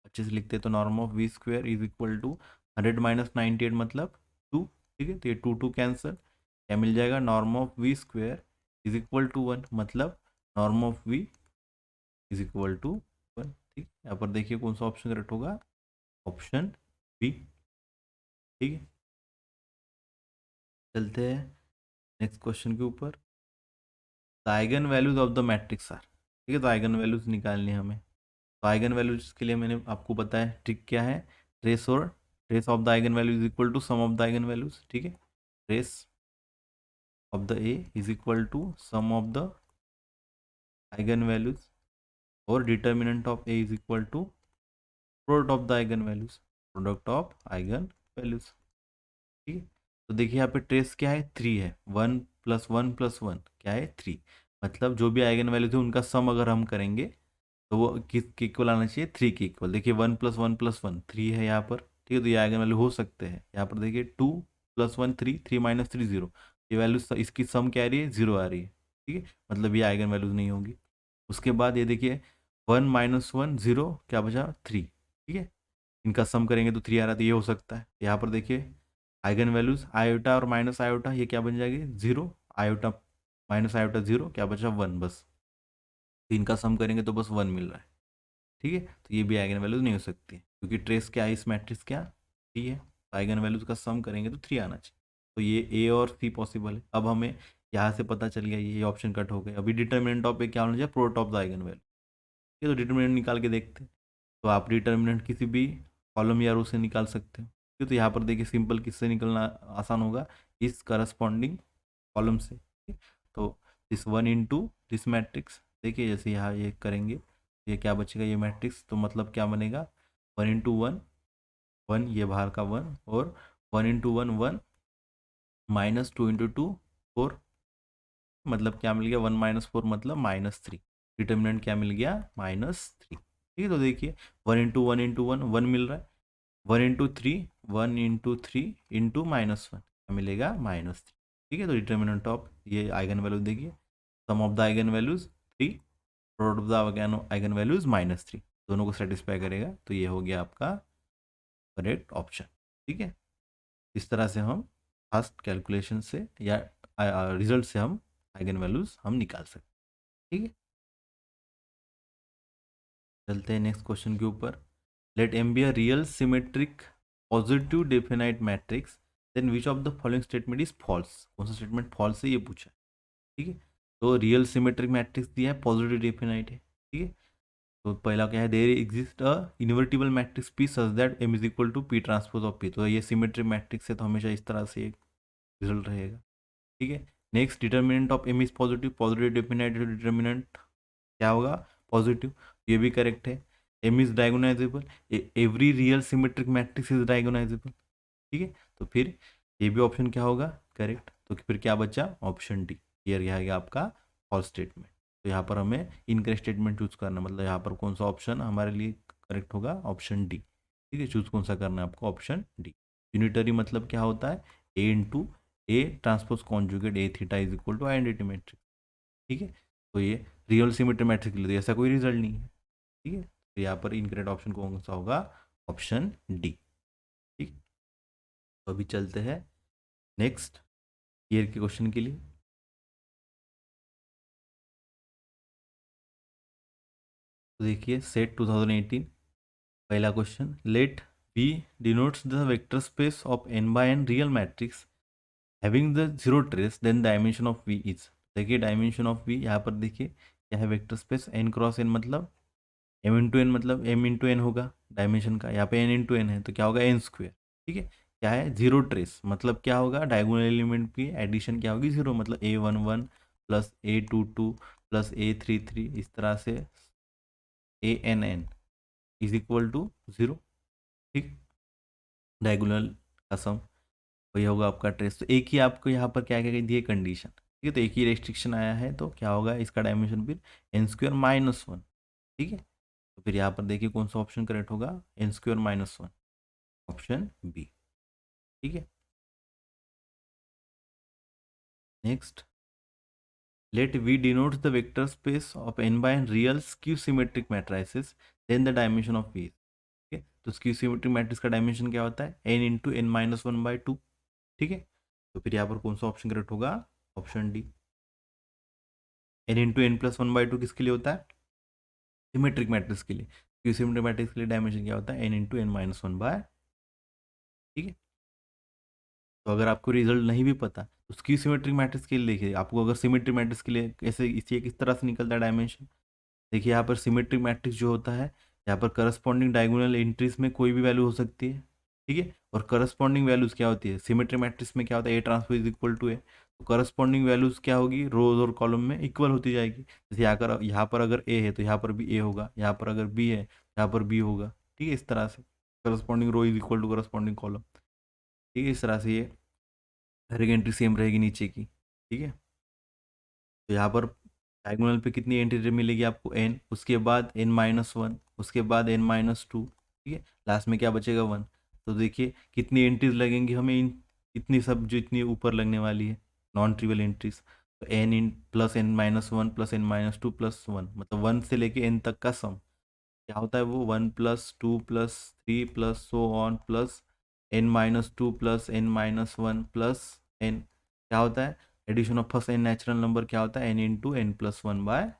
अच्छे से लिखते हैं, तो norm of v square is equal to 100 minus 98 मतलब 2, ठीक है। तो ये 2 कैंसल, क्या मिल जाएगा, norm of v square is equal to 1 मतलब norm of v is equal to 1, ठीक। यहाँ पर देखिए कौन सा ऑप्शन करेक्ट होगा, ऑप्शन बी, ठीक है। चलते हैं नेक्स्ट क्वेश्चन के ऊपर। The eigen values of the matrix are, ठीक है, तो आइगन वैल्यूज निकालनी है हमें, तो आइगन वैल्यूज के लिए मैंने आपको बताया ट्रिक क्या है, ट्रेस और trace of the eigen value is equal to sum of the eigen values, ठीक है, trace of the a is equal to sum of the eigen values और determinant of A is equal to product of the eigen values, product of eigen values, ठीक है। तो देखिए यहाँ पे trace क्या है 3 है, 1 प्लस 1 प्लस 1 क्या है 3, मतलब जो भी आइगन वैल्यूज है उनका सम अगर हम करेंगे तो वो किसके इक्वल आना चाहिए, 3 के इक्वल। देखिए 1 प्लस 1 प्लस 1 3 है यहाँ पर, ठीक है, तो ये आइगन वैल्यू हो सकते हैं। यहाँ पर देखिए 2 प्लस 1 3, 3 माइनस 3 0, ये वैल्यू इसकी सम क्या आ रही है 0 आ रही है, ठीक है, मतलब ये आइगन वैल्यूज नहीं होगी। उसके बाद ये देखिए 1 माइनस 1 0 क्या बचा 3, ठीक है, इनका सम करेंगे तो 3 आ रहा है, तो ये हो सकता है। यहाँ पर देखिए आइगन वैल्यूज आयोटा और माइनस आयोटा, ये क्या बन जाएगी 0, आयोटा माइनस आयोटा 0, क्या बचा 1 बस। तो इनका सम करेंगे तो बस 1 मिल रहा है। ठीक है, तो ये भी आइगन वैल्यूज नहीं हो सकती क्योंकि ट्रेस क्या है इस मैट्रिक्स क्या 3 है, तो आइगन वैल्यूज का सम करेंगे तो 3 आना चाहिए। तो ये ए और सी पॉसिबल है। अब हमें यहाँ से पता चल गया ये ऑप्शन कट हो गया। अभी डिटर्मिनेंट ऑफ ए क्या होना चाहिए, product of the eigen value. ये तो डिटर्मिनेंट निकाल के देखते हैं। तो आप डिटर्मिनेंट किसी भी कॉलम या रो से निकाल सकते हो। ठीक है, तो यहाँ पर देखिए सिंपल किससे निकलना आसान होगा, इस करस्पॉन्डिंग कॉलम से। ठीक है, तो दिस 1 इंटू दिस मैट्रिक्स, देखिए जैसे यहाँ ये करेंगे ये क्या बचेगा, ये मैट्रिक्स तो मतलब क्या बनेगा 1 इंटू 1 1, ये बाहर का 1, और 1 इंटू 1 1, माइनस 2 इंटू 2 4, मतलब क्या मिल गया 1 माइनस 4 मतलब -3। डिटर्मिनेंट क्या मिल गया -3। ठीक है, तो देखिए 1 इंटू 1 इंटू 1 1 मिल रहा है, 1 इंटू 3 1 इंटू 3 इंटू -1 क्या मिलेगा -3। ठीक है, तो डिटर्मिनेंट ऑफ ये आइगन वैल्यू देखिए, sum of the eigen values 3, product of the eigen values -3, दोनों को सेटिस्फाई करेगा। तो ये हो गया आपका करेक्ट ऑप्शन। ठीक है, इस तरह से हम फास्ट कैलकुलेशन से या रिजल्ट से हम आइगन वैल्यूज हम निकाल सकते हैं। ठीक है, चलते हैं नेक्स्ट क्वेश्चन के ऊपर। Let M be a real symmetric positive definite matrix, then which of the following statement is false. कौन सा स्टेटमेंट फॉल्स है ये पूछा है। ठीक है, तो रियल सिमेट्रिक मैट्रिक्स दिया है, पॉजिटिव डेफिनाइट है। ठीक है, तो पहला क्या है, there exist a invertible matrix P such that M is equal to P transpose of P. तो ये सिमेट्रिक मैट्रिक्स है, तो हमेशा इस तरह से एक रिजल्ट रहेगा। ठीक है, next determinant of M is positive, positive definite determinant क्या होगा पॉजिटिव, ये भी करेक्ट है। M is diagonalizable, every real symmetric matrix is diagonalizable. ठीक है, तो फिर ये भी ऑप्शन क्या होगा करेक्ट। तो फिर क्या बचा ऑप्शन डी, ये रहेगा आपका फॉल्स स्टेटमेंट। तो यहाँ पर हमें इनकरेक्ट स्टेटमेंट चूज करना, मतलब यहाँ पर कौन सा ऑप्शन हमारे लिए करेक्ट होगा, ऑप्शन डी। ठीक है, चूज कौन सा करना है आपको, ऑप्शन डी। यूनिटरी मतलब क्या होता है, a into A transpose conjugate a theta is equal to identity matrix. ठीक है, तो ये रियल सिमेट्री मैट्रिक्स के लिए तो ऐसा कोई रिजल्ट नहीं है। ठीक है, तो यहाँ पर इनकरेक्ट ऑप्शन कौन सा होगा, ऑप्शन डी। ठीक, तो अभी चलते हैं नेक्स्ट ईयर के क्वेश्चन के लिए। तो देखिए सेट 2018 पहला question, let V denotes the vector space of n by n real matrix having the zero trace, then the dimension of V is। देखिए डायमेंशन ऑफ V यहाँ पर देखिए क्या है, vector space n cross n मतलब m into N, मतलब m into N होगा dimension का, यहाँ पे n इंटू एन है तो क्या होगा n स्क्वेयर। ठीक है, क्या है जीरो ट्रेस, मतलब क्या होगा डायगोनल एलिमेंट की एडिशन क्या होगी जीरो, मतलब a11 plus a22 plus a33 इस तरह से ann is equal to zero. ठीक, डायगोनल का सम वही होगा आपका ट्रेस। तो एक ही आपको यहाँ पर क्या क्या दिए कंडीशन। ठीक है, तो एक ही रेस्ट्रिक्शन आया है, तो क्या होगा इसका डायमेंशन फिर एन स्क्वेयर -1। ठीक है, तो फिर यहाँ पर देखिए कौन सा ऑप्शन करेक्ट होगा, एन स्क्वेयर -1, ऑप्शन बी। ठीक है, next, let V denotes the vector space of n by n real skew symmetric matrices, then the dimension of V. ठीक है, तो स्क्यू सिमेट्रिक मैट्रिक्स का डायमेंशन क्या होता है n into n minus one by two. ठीक है, तो फिर यहाँ पर कौन सा ऑप्शन करेक्ट होगा, option D. n into n plus one by to किसके लिए होता है, सिमेट्रिक मैट्रिक्स के लिए। स्क्यू सिमेट्रिक मैट्रिक्स के लिए डायमेंशन क्या होता है n into n minus one by. ठीक है, तो अगर आपको रिजल्ट नहीं भी पता तो स्क्यू सिमेट्रिक मैट्रिक्स के लिए देखिए, आपको अगर सिमेट्रिक मैट्रिक्स के लिए कैसे इसी किस तरह से निकलता है डायमेंशन। देखिए यहाँ पर सिमेट्रिक मैट्रिक्स जो होता है, यहाँ पर करस्पॉन्डिंग डायगोनल एंट्रीज में कोई भी वैल्यू हो सकती है। ठीक है, और करस्पॉन्डिंग वैल्यूज क्या होती है, सिमेट्रिक मैट्रिक्स में क्या होता है a transpose is equal to a, तो करस्पॉन्डिंग वैल्यूज क्या होगी रोज और कॉलम में इक्वल होती जाएगी। जैसे यहाँ पर अगर ए है तो यहाँ पर भी ए होगा, यहाँ पर अगर बी है यहाँ पर बी होगा। ठीक है, इस तरह से corresponding row is equal to corresponding column. ठीक है, इस तरह से ये हर एक एंट्री सेम रहेगी नीचे की। ठीक है, तो यहाँ पर डायगोनल पे कितनी एंट्री मिलेगी आपको n, उसके बाद n-1, उसके बाद n-2। ठीक है, लास्ट में क्या बचेगा 1। तो देखिए कितनी एंट्रीज लगेंगी हमें, इन इतनी सब जो इतनी ऊपर लगने वाली है नॉन ट्रिवियल एंट्रीज। तो n इन plus n-1 plus n-2 plus 1, मतलब 1 से लेके n तक का सम। क्या होता है वो 1+2+3 so on plus n-2 plus n-1 plus n, क्या होता है addition of first n natural number क्या होता है n×n+1/,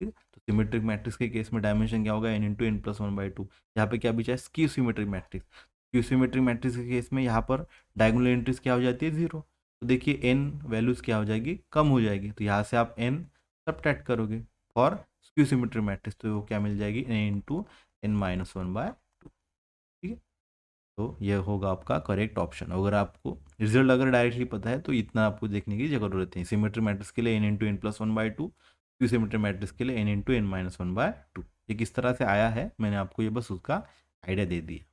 ठीक है। तो सिमेट्रिक मैट्रिक्स के केस में डायमेंशन क्या होगा n×n+1/2। यहाँ पे क्या बिचा है skew symmetric matrix. Skew symmetric matrix के केस में यहाँ पर डायगोनल एंट्रीज क्या हो जाती है 0। तो देखिए n वैल्यूज क्या हो जाएगी कम हो जाएगी, तो यहाँ से आप n सबट्रैक्ट करोगे फॉर स्क्यू सिमेट्रिक मैट्रिक्स, तो वो क्या मिल जाएगी n×n-1/2, ठीक है। तो ये होगा आपका करेक्ट ऑप्शन। अगर आपको रिजल्ट अगर डायरेक्टली पता है तो इतना आपको देखने की जरूरत नहीं। सिमेट्रिक मैट्रिक्स के लिए n×n+1/2, क्यू सिमेट्रिक मैट्रिक्स के लिए n×n-1/2। ये किस तरह से आया है मैंने आपको ये बस उसका आइडिया दे दिया,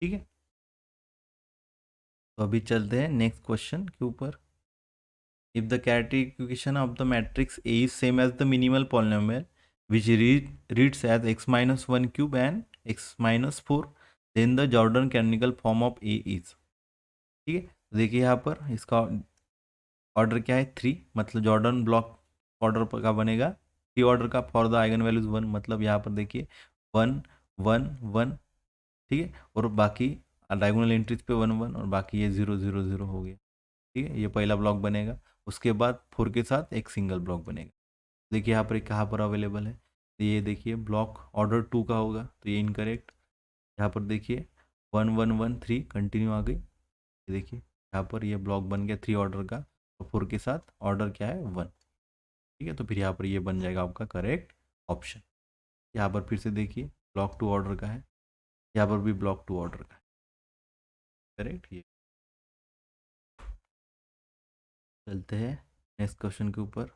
ठीक है। तो अभी चलते हैं नेक्स्ट क्वेश्चन के ऊपर। If the characteristic equation of the matrix A is same as the minimal polynomial which reads as x-1³ and x-4, then the Jordan canonical form of A is, ठीक है। तो देखिए यहाँ पर इसका ऑर्डर क्या है 3, मतलब जॉर्डन ब्लॉक ऑर्डर का बनेगा 3 ऑर्डर का फॉर द आइगन वैल्यूज 1, मतलब यहाँ पर देखिए 1 1 1, ठीक है। और बाकी डायगोनल एंट्रीज पे 1 1 और बाकी ये 0 0 0 हो गया, ठीक है। ये पहला ब्लॉक बनेगा, उसके बाद 4 के साथ एक सिंगल ब्लॉक बनेगा। देखिए यहाँ पर कहाँ पर अवेलेबल है, तो ये देखिए ब्लॉक ऑर्डर 2 का होगा, तो ये इनकरेक्ट। यहाँ पर देखिए 1 1 1 3 कंटिन्यू आ गई, ये देखिए यहाँ पर ये ब्लॉक बन गया 3 ऑर्डर का, और 4 के साथ ऑर्डर क्या है 1, ठीक है। तो फिर यहाँ पर ये बन जाएगा आपका करेक्ट ऑप्शन। यहाँ पर फिर से देखिए ब्लॉक 2 ऑर्डर का है, यहाँ पर भी ब्लॉक 2 ऑर्डर का है, करेक्ट। ये चलते हैं नेक्स्ट क्वेश्चन के ऊपर।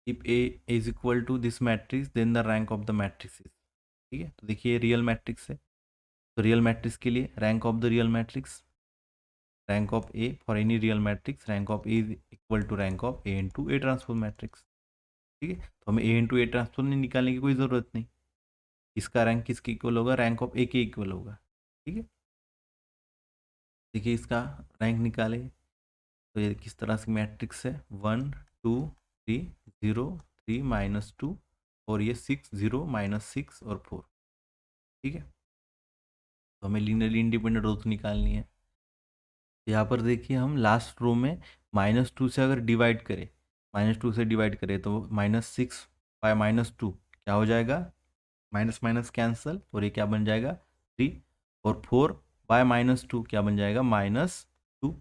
If A is equal to this matrix then the rank of the matrix is, ठीक है। तो देखिए रियल मैट्रिक्स है, तो रियल मैट्रिक्स के लिए rank of the real matrix, rank of A for any real matrix, rank of A is equal to rank of A into A transpose matrix, ठीक है। तो हमें ए इंटू ए ट्रांसपोज नहीं निकालने की कोई ज़रूरत नहीं, इसका रैंक किसके इक्वल होगा रैंक ऑफ ए के इक्वल होगा, ठीक है। देखिए इसका रैंक निकाले, तो ये किस तरह से मैट्रिक्स है 1 2 3 0 3 -2, और ये 6 0 -6 और 4, ठीक है। तो हमें लीनियरली इंडिपेंडेंट रोज निकालनी है। यहाँ पर देखिए हम लास्ट रो में -2 से अगर डिवाइड करें, -2 से डिवाइड करें तो -6 बाय -2 क्या हो जाएगा, माइनस माइनस कैंसल, और ये क्या बन जाएगा 3, और 4 बाय -2 क्या बन जाएगा -2,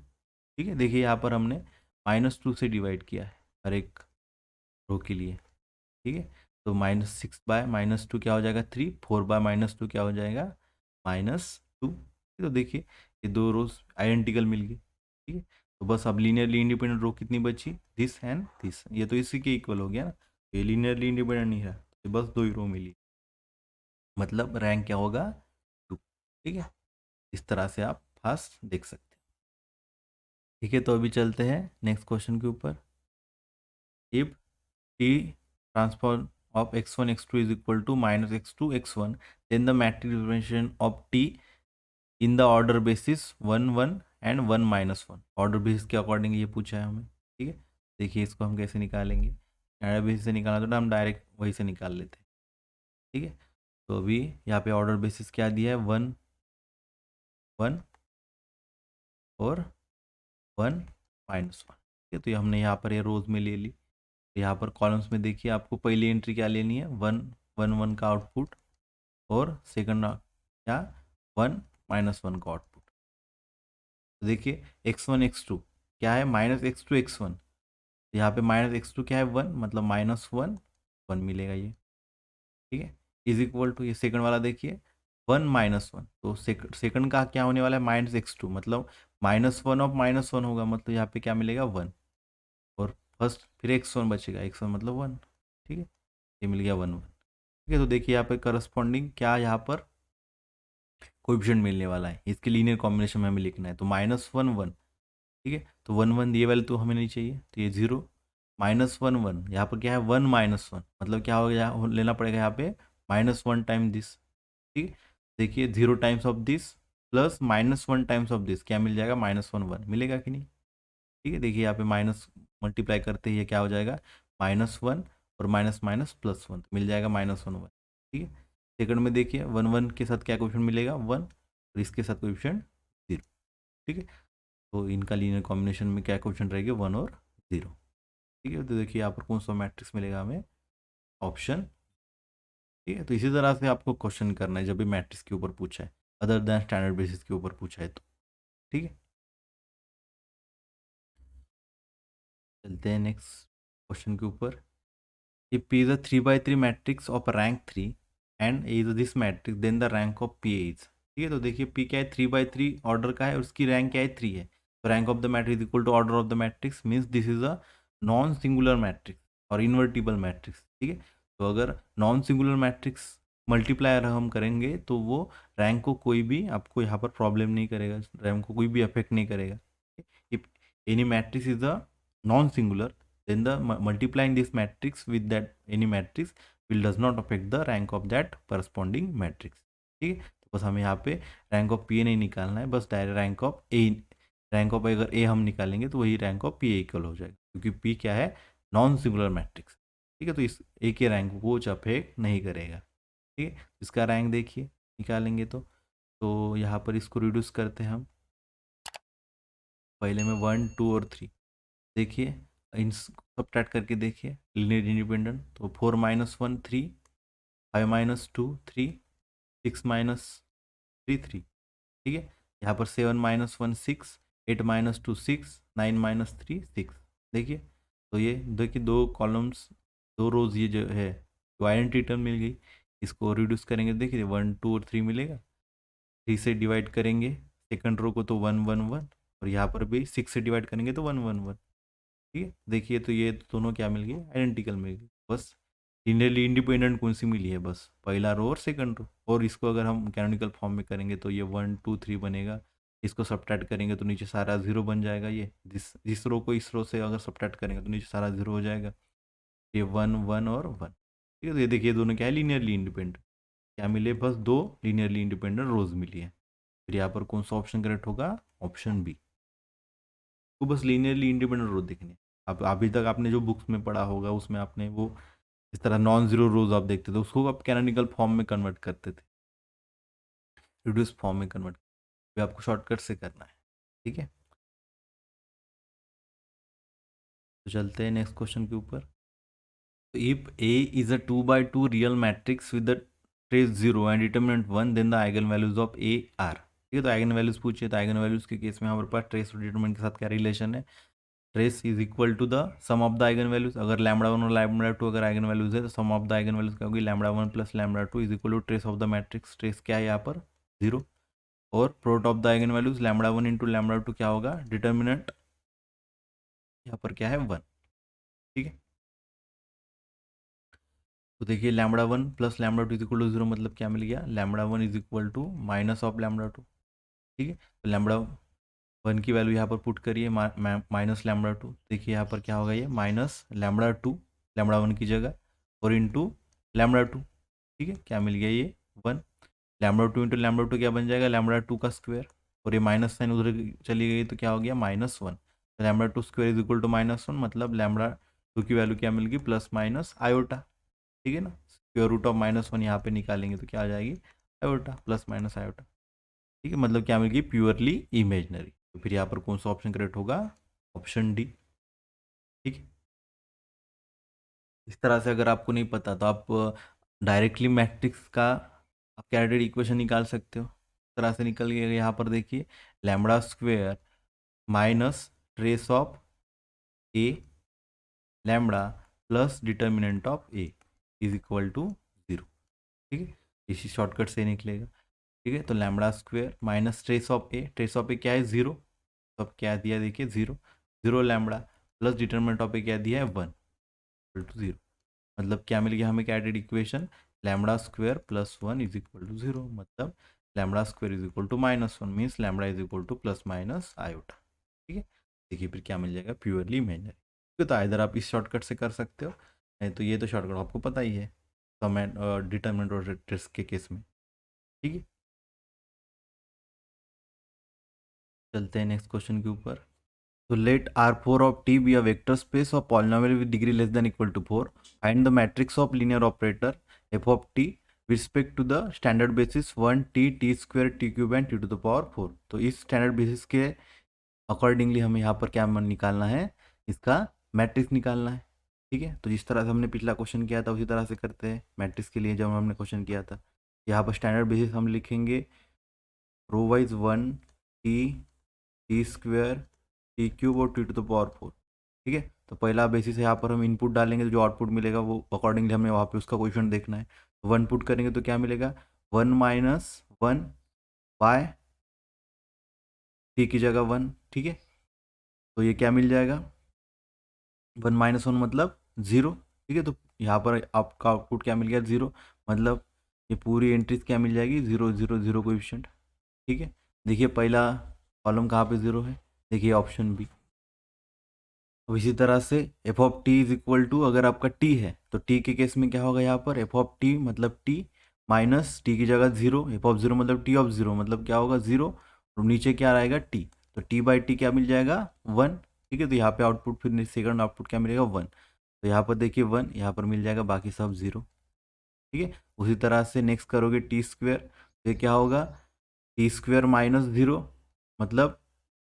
ठीक है। देखिए यहाँ पर हमने -2 से डिवाइड किया है हर एक रो के लिए, ठीक है। तो -6 बाय -2 क्या हो जाएगा 3, 4 बाय -2 क्या हो जाएगा -2। तो देखिए ये दो रोज आइडेंटिकल मिल गई, ठीक है। तो बस अब लीनियरली इंडिपेंडेंट रो कितनी बची, दिस एंड दिस, ये तो इसी के इक्वल हो गया ना, ये लीनियरली इंडिपेंडेंट नहीं है, तो बस 2 ही रो मिली, मतलब रैंक क्या होगा 2, ठीक है। इस तरह से आप फास्ट देख सकते हैं, ठीक है। तो अभी चलते हैं नेक्स्ट क्वेश्चन के ऊपर। If T transform of x1 x2 is equal to -x2 x1, then the matrix representation of t in the order basis 1 1 and 1 -1, order basis के अकॉर्डिंग ये पूछा है हमें, ठीक है। देखिए इसको हम कैसे निकालेंगे, ऑर्डर बेसिस से निकालना तो हम डायरेक्ट वही से निकाल लेते हैं, ठीक है। तो अभी यहाँ पे ऑर्डर बेसिस क्या दिया है 1 1 और 1 -1, ठीक है। तो ये हमने यहाँ पर ये रोज में ले ली, यहाँ पर कॉलम्स में देखिए आपको पहली एंट्री क्या लेनी है 1 1 1 का आउटपुट, और सेकंड क्या 1 -1 का आउटपुट। तो देखिए x1 x2 क्या है -x2 x1, यहाँ पे -x2 क्या है 1, मतलब -1 1 मिलेगा ये, ठीक है। इज इक्वल टू ये सेकंड वाला देखिए 1 -1, तो सेकंड का क्या होने वाला है -x2, मतलब -1 ऑफ -1 होगा, मतलब यहाँ पे क्या मिलेगा 1, और फर्स्ट फिर x1 बचेगा, x1 मतलब 1, ठीक है। ये मिल गया 1 1, ठीक है। तो देखिए यहाँ पे करस्पॉन्डिंग क्या यहाँ पर कोएफिशिएंट मिलने वाला है, इसके लीनियर कॉम्बिनेशन में हमें लिखना है, तो -1 1, ठीक है। तो 1 1 ये वैल्यू तो हमें नहीं चाहिए, तो ये 0 -1 1, यहाँ पर क्या है 1 -1, मतलब क्या हो गया लेना पड़ेगा यहाँ पे -1 टाइम दिस, ठीक है। देखिए 0 times of this plus -1 times of this क्या मिल जाएगा -1 1 मिलेगा कि नहीं, ठीक है। देखिए यहाँ पे माइनस मल्टीप्लाई करते ही ये क्या हो जाएगा -1 और माइनस माइनस +1, तो मिल जाएगा -1 1, ठीक है। सेकंड में देखिए 1 1 के साथ क्या कोएफिशिएंट मिलेगा 1, और इसके साथ कोएफिशिएंट 0। ठीक है, तो इनका लीनियर कॉम्बिनेशन में क्या कोएफिशिएंट रहेगा 1 और 0। ठीक है, तो देखिए यहाँ पर कौन सा मैट्रिक्स मिलेगा हमें, ऑप्शन। ठीक है, तो इसी तरह से आपको क्वेश्चन करना है जब भी मैट्रिक्स के ऊपर पूछा है, अदर देन स्टैंडर्ड बेसिस के ऊपर पूछा है तो। ठीक है, चलते हैं नेक्स्ट क्वेश्चन के ऊपर। If P is a 3 by 3 matrix of rank 3 and A is this matrix, then the rank of P is। ठीक है, तो देखिए P क्या है 3 by 3 ऑर्डर का है और उसकी रैंक क्या है 3 है। तो rank of the matrix equal to order of the matrix, means this is a non singular matrix और इन्वर्टिबल मैट्रिक्स। ठीक है, तो अगर नॉन सिंगुलर मैट्रिक्स मल्टीप्लायर हम करेंगे तो वो रैंक को कोई भी आपको यहाँ पर प्रॉब्लम नहीं करेगा, रैंक को कोई भी अफेक्ट नहीं करेगा। If any matrix is a non singular, then the multiplying this matrix with that any matrix will does not affect the rank of that corresponding matrix। ठीक है, तो बस हमें यहाँ पे रैंक ऑफ पी ए नहीं निकालना है, बस direct rank of A, rank of अगर ए हम निकालेंगे तो वही rank of P A equal हो जाएगा, क्योंकि पी क्या है नॉन सिंगुलर मैट्रिक्स। ठीक है, तो इस ए के रैंक को कुछ अफेक्ट नहीं करेगा। ठीक है, इसका रैंक देखिए निकालेंगे तो यहाँ पर इसको रिड्यूस करते हैं हम, पहले में 1 2 और 3। देखिए इन सब्ट्रैक्ट करके देखिए लीनियर इंडिपेंडेंट, तो 4 - 1 3, 5 - 2 3, 6 - 3 3। ठीक है, यहाँ पर 7 - 1 6, 8 - 2 6, 9 - 3 6। देखिए, तो ये देखिए दो कॉलम्स दो रोज ये जो है तो आइडेंटिटी टर्म मिल गई। इसको रिड्यूस करेंगे, देखिए 1 2 और 3 मिलेगा, 3 से डिवाइड करेंगे सेकंड रो को तो 1 1 1, और यहाँ पर भी 6 से डिवाइड करेंगे तो 1 1 1। ठीक है, देखिए तो ये दोनों क्या मिल गई, आइडेंटिकल मिल गई। बस लिनियरली इंडिपेंडेंट कौन सी मिली है, बस पहला रो और सेकंड रो। और इसको अगर हम कैनोनिकल फॉर्म में करेंगे तो ये 1 2 3 बनेगा, इसको सब्ट्रैक्ट करेंगे तो नीचे सारा जीरो बन जाएगा। ये जिस रो को इस रो से अगर सब्ट्रैक्ट करेंगे तो नीचे सारा जीरो हो जाएगा। ये 1 1 और 1। ठीक है, तो ये देखिए दोनों क्या है लीनियरली इंडिपेंडेंट। क्या मिले, बस दो लीनियरली इंडिपेंडेंट रोज मिली है। फिर यहाँ पर कौन सा ऑप्शन करेक्ट होगा, ऑप्शन बी। तो बस लीनियरली इंडिपेंडेंट रो देखने हैं। अब अभी तक आपने जो बुक्स में पढ़ा होगा उसमें आपने वो इस तरह नॉन जीरो रोज आप देखते थे, उसको आप कैनोनिकल फॉर्म में कन्वर्ट करते थे, रिड्यूस फॉर्म में कन्वर्ट। भी आपको शॉर्टकट से करना है। ठीक है, तो चलते हैं नेक्स्ट क्वेश्चन के ऊपर। तो if A is a 2 by 2 real matrix with the trace 0 and determinant 1, then the eigen values of A are. ठीक है, तो आइगन वैल्यूज पूछिए, तो आइगन वैल्यूज के केस में हमारे पास ट्रेस और डिटरमिनेंट के साथ क्या रिलेशन है, trace is equal to the sum of the eigen values. अगर लैम्बडा 1 और लैम्बडा 2 अगर आइगन वैल्यूज है तो sum of the eigen values क्या होगी, lambda 1 plus lambda 2 is equal to trace of the matrix. Trace क्या है यहाँ पर 0, और product of the eigen values lambda 1 into lambda 2 क्या होगा, डिटर्मिनेंट यहाँ पर क्या है 1। ठीक है, तो देखिए lambda 1 plus lambda 2 is equal to 0, मतलब क्या मिल गया, lambda 1 is equal to minus of lambda 2। ठीक है, तो लैम्बडा 1 की वैल्यू यहाँ पर पुट करिए माइनस लैम्बडा 2। देखिए यहाँ पर क्या होगा, ये माइनस लैम्बडा 2 लैम्बडा 1 की जगह और इंटू लैम्बडा 2। ठीक है, क्या मिल गया ये 1। लैम्बडा 2 इंटू लैम्बडा 2 क्या बन जाएगा, लैम्बडा 2 का स्क्वायर, और ये माइनस साइन उधर चली गई तो क्या हो गया -1। Lambda 2 square is equal to -1, मतलब लैम्बडा 2 की वैल्यू क्या मिल गई, प्लस माइनस आयोटा। ठीक है ना, स्क्वायर रूट ऑफ -1 यहाँ पे निकालेंगे तो क्या आ जाएगी, आयोटा प्लस माइनस आयोटा। ठीक है, मतलब क्या मिल गई, प्योरली इमेजनरी। तो फिर यहाँ पर कौन सा ऑप्शन करेक्ट होगा, ऑप्शन डी। ठीक है, इस तरह से अगर आपको नहीं पता तो आप डायरेक्टली मैट्रिक्स का आप कैरेक्टर इक्वेशन निकाल सकते हो। इस तरह से निकल गया, यहाँ पर देखिए lambda square minus trace of A lambda plus determinant of A is equal to 0। ठीक है, इसी शॉर्टकट से निकलेगा। ठीक है, तो lambda square minus trace of ए क्या है 0, तो अब क्या दिया देखिए 0 0 लैम्बडा प्लस डिटर्मिनेंट ऑफ ए क्या दिया है 1 इक्वल टू 0। मतलब क्या मिल गया हमें character equation, lambda square plus 1 is equal to 0, मतलब lambda square is equal to -1 means lambda is equal to plus minus iota. ठीक है, देखिए फिर क्या मिल जाएगा, प्योरली इमेजिनरी। तो इधर आप इस शॉर्टकट से कर सकते हो, नहीं तो ये तो शॉर्टकट आपको पता ही है सम एंड डिटर्मिनेंट और ट्रेस के केस में। ठीक है, चलते हैं नेक्स्ट क्वेश्चन के ऊपर। तो let R4 of T be a vector space of polynomial with degree less than equal to 4. Find the matrix of linear operator f of T respect to the standard basis 1t t square t cube and t to the power 4। तो इस standard basis के accordingly हमें यहाँ पर क्या निकालना है, इसका मैट्रिक्स निकालना है। ठीक है, तो जिस तरह से हमने पिछला क्वेश्चन किया था उसी तरह से करते हैं मैट्रिक्स के लिए। जब हमने क्वेश्चन किया था यहाँ पर स्टैंडर्ड बेसिस हम लिखेंगे row wise 1t t square t cube और t टू द पावर 4। ठीक है, तो पहला बेसिस है, यहाँ पर हम इनपुट डालेंगे तो जो आउटपुट मिलेगा वो अकॉर्डिंगली हमें वहाँ पे उसका क्वेश्चन देखना है। तो 1 पुट करेंगे तो क्या मिलेगा, 1 - 1 बाय t की जगह 1। ठीक है, तो ये क्या मिल जाएगा, 1 - 1 मतलब 0। ठीक है, तो यहाँ पर आपका आउटपुट क्या मिल गया, 0। मतलब ये पूरी एंट्रीज क्या मिल जाएगी, 0 0 0 कोएफिशिएंट। ठीक है, देखिए पहला कॉलम कहाँ पे 0 है, देखिए ऑप्शन बी। अब इसी तरह से F of T is equal to, अगर आपका टी है तो टी के केस में क्या होगा, यहाँ पर एफ ऑफ टी मतलब टी माइनस टी की जगह 0, एफ ऑफ 0 मतलब टी ऑफ 0 मतलब क्या होगा 0, और नीचे क्या रहेगा टी, तो टी बाई टी क्या मिल जाएगा 1। ठीक है, तो यहाँ पे आउटपुट फिर सेकंड आउटपुट क्या मिलेगा 1, तो यहाँ पर देखिए 1, यहाँ पर मिल जाएगा, बाकी सब 0। ठीक है, उसी तरह से नेक्स्ट करोगे टी स्क्वेयर, तो ये क्या होगा टी स्क्वेयर माइनस 0 मतलब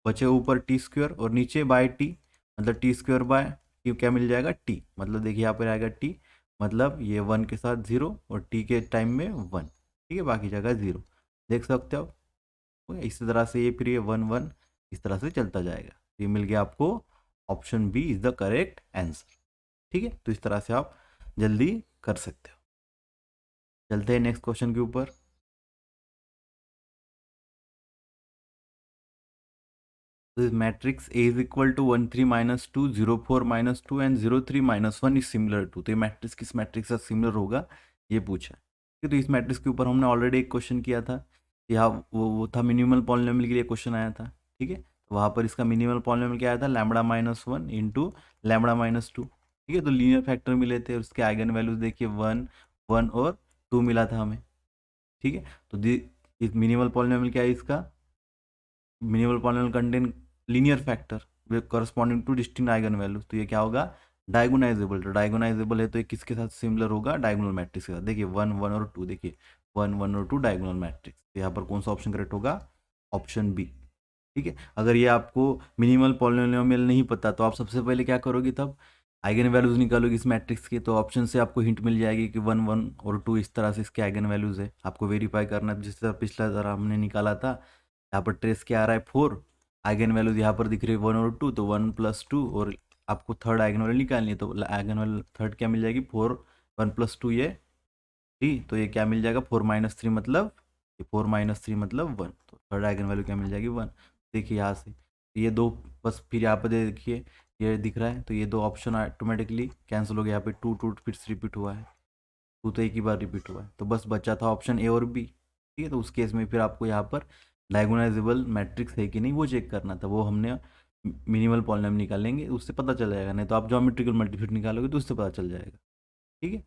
बचे ऊपर टी स्क्वेयर और नीचे बाय टी मतलब टी स्क्वेयर बाय टी क्या मिल जाएगा टी, मतलब देखिए यहाँ पर आएगा टी, मतलब ये 1 के साथ 0 और टी के टाइम में 1। ठीक है, बाकी जगह 0, देख सकते हो। इसी तरह से ये फिर ये 1 1 इस तरह से चलता जाएगा। तो ये मिल गया आपको, option B is the correct answer. ठीक है, तो इस तरह से आप जल्दी कर सकते हो। चलते हैं नेक्स्ट क्वेश्चन के ऊपर। This matrix A is equal to 1 3 minus 2 0 4 minus 2 and 0 3 minus 1 is similar to, तो ये मैट्रिक्स किस मैट्रिक्स से सिमिलर होगा ये पूछा है। ठीक है, तो इस मैट्रिक्स के ऊपर हमने ऑलरेडी एक क्वेश्चन किया था, यहाँ वो था मिनिमल पॉलिनोमियल के लिए क्वेश्चन आया था। ठीक है, तो वहाँ पर इसका मिनिमल पॉलिनोमियल क्या आया था, lambda minus 1 into lambda minus 2। ठीक है, तो लीनियर फैक्टर मिले थे, उसके आइगन वैल्यूज देखिए 1 1 और 2 मिला था हमें। ठीक है, तो इस मिनिमल पॉलिनोमियल क्या है, इसका minimal polynomial contain linear factor corresponding to distinct eigen values, तो ये क्या होगा डायगोनाइजेबल। तो डायगोनाइजेबल है तो ये किसके साथ सिमिलर होगा, डायगोनल मैट्रिक्स के साथ। देखिए 1 1 और 2, देखिए 1 1 और 2 डायगोनल मैट्रिक्स, तो यहाँ पर कौन सा ऑप्शन करेक्ट होगा, ऑप्शन बी। ठीक है, अगर ये आपको मिनिमल पॉलिनोमियल नहीं पता तो आप सबसे पहले क्या करोगे, तब आइगन वैल्यूज निकालोगे इस मैट्रिक्स के, तो ऑप्शन से आपको हिंट मिल जाएगी कि 1 1 और 2 इस तरह से इसके आइगन वैल्यूज है। आपको वेरीफाई करना है, जिस तरह पिछला तरह हमने निकाला था, यहाँ पर ट्रेस क्या आ रहा है 4, आइगन वैल्यूज यहाँ पर दिख रही है 1 और 2, तो 1 + 2, और आपको थर्ड आइगन वैल्यू निकालनी है, तो आइगन वैल्यू थर्ड क्या मिल जाएगी 4, 1 + 2 ये 3, तो ये क्या मिल जाएगा 4 - 3 मतलब, ये 4 - 3 मतलब 1, तो थर्ड आइगन वैल्यू क्या मिल जाएगी 1। देखिए यहाँ से ये दो, बस फिर यहाँ पर देखिए ये दिख रहा है, तो ये दो ऑप्शन ऑटोमेटिकली कैंसिल हो गया, यहाँ पे 2 2 फिर से रिपीट हुआ है, 2 तो एक ही बार रिपीट हुआ है, तो बस बचा था ऑप्शन ए और बी। ठीक है, तो उस केस में फिर आपको यहाँ पर डायगोनाइजेबल मैट्रिक्स है कि नहीं वो चेक करना था, वो हमने मिनिमल पॉलिनोमियल निकालेंगे उससे पता चल जाएगा, नहीं तो आप ज्योमेट्रिकल मल्टीप्लिकेशन निकालोगे तो उससे पता चल जाएगा। ठीक है,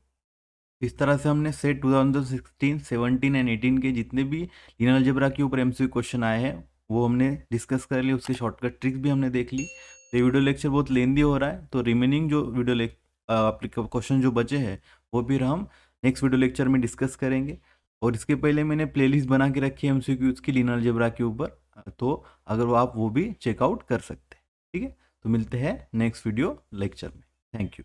इस तरह से हमने सेट 2016 17 एंड 18 के जितने भी लीनियर अलजेब्रा के ऊपर एमसीक्यू क्वेश्चन आए हैं वो हमने डिस्कस कर लिए, उसके शॉर्टकट ट्रिक्स भी हमने देख ली। तो ये वीडियो लेक्चर बहुत लेंदी हो रहा है, तो रिमेनिंग जो वीडियो क्वेश्चन जो बचे हैं वो फिर हम नेक्स्ट वीडियो लेक्चर में डिस्कस करेंगे। और इसके पहले मैंने प्लेलिस्ट बना के रखी है एमसीक्यूज की लीनियर अलजेब्रा के ऊपर, तो अगर वो आप वो भी चेकआउट कर सकते हैं। ठीक है, तो मिलते हैं नेक्स्ट वीडियो लेक्चर में। Thank you.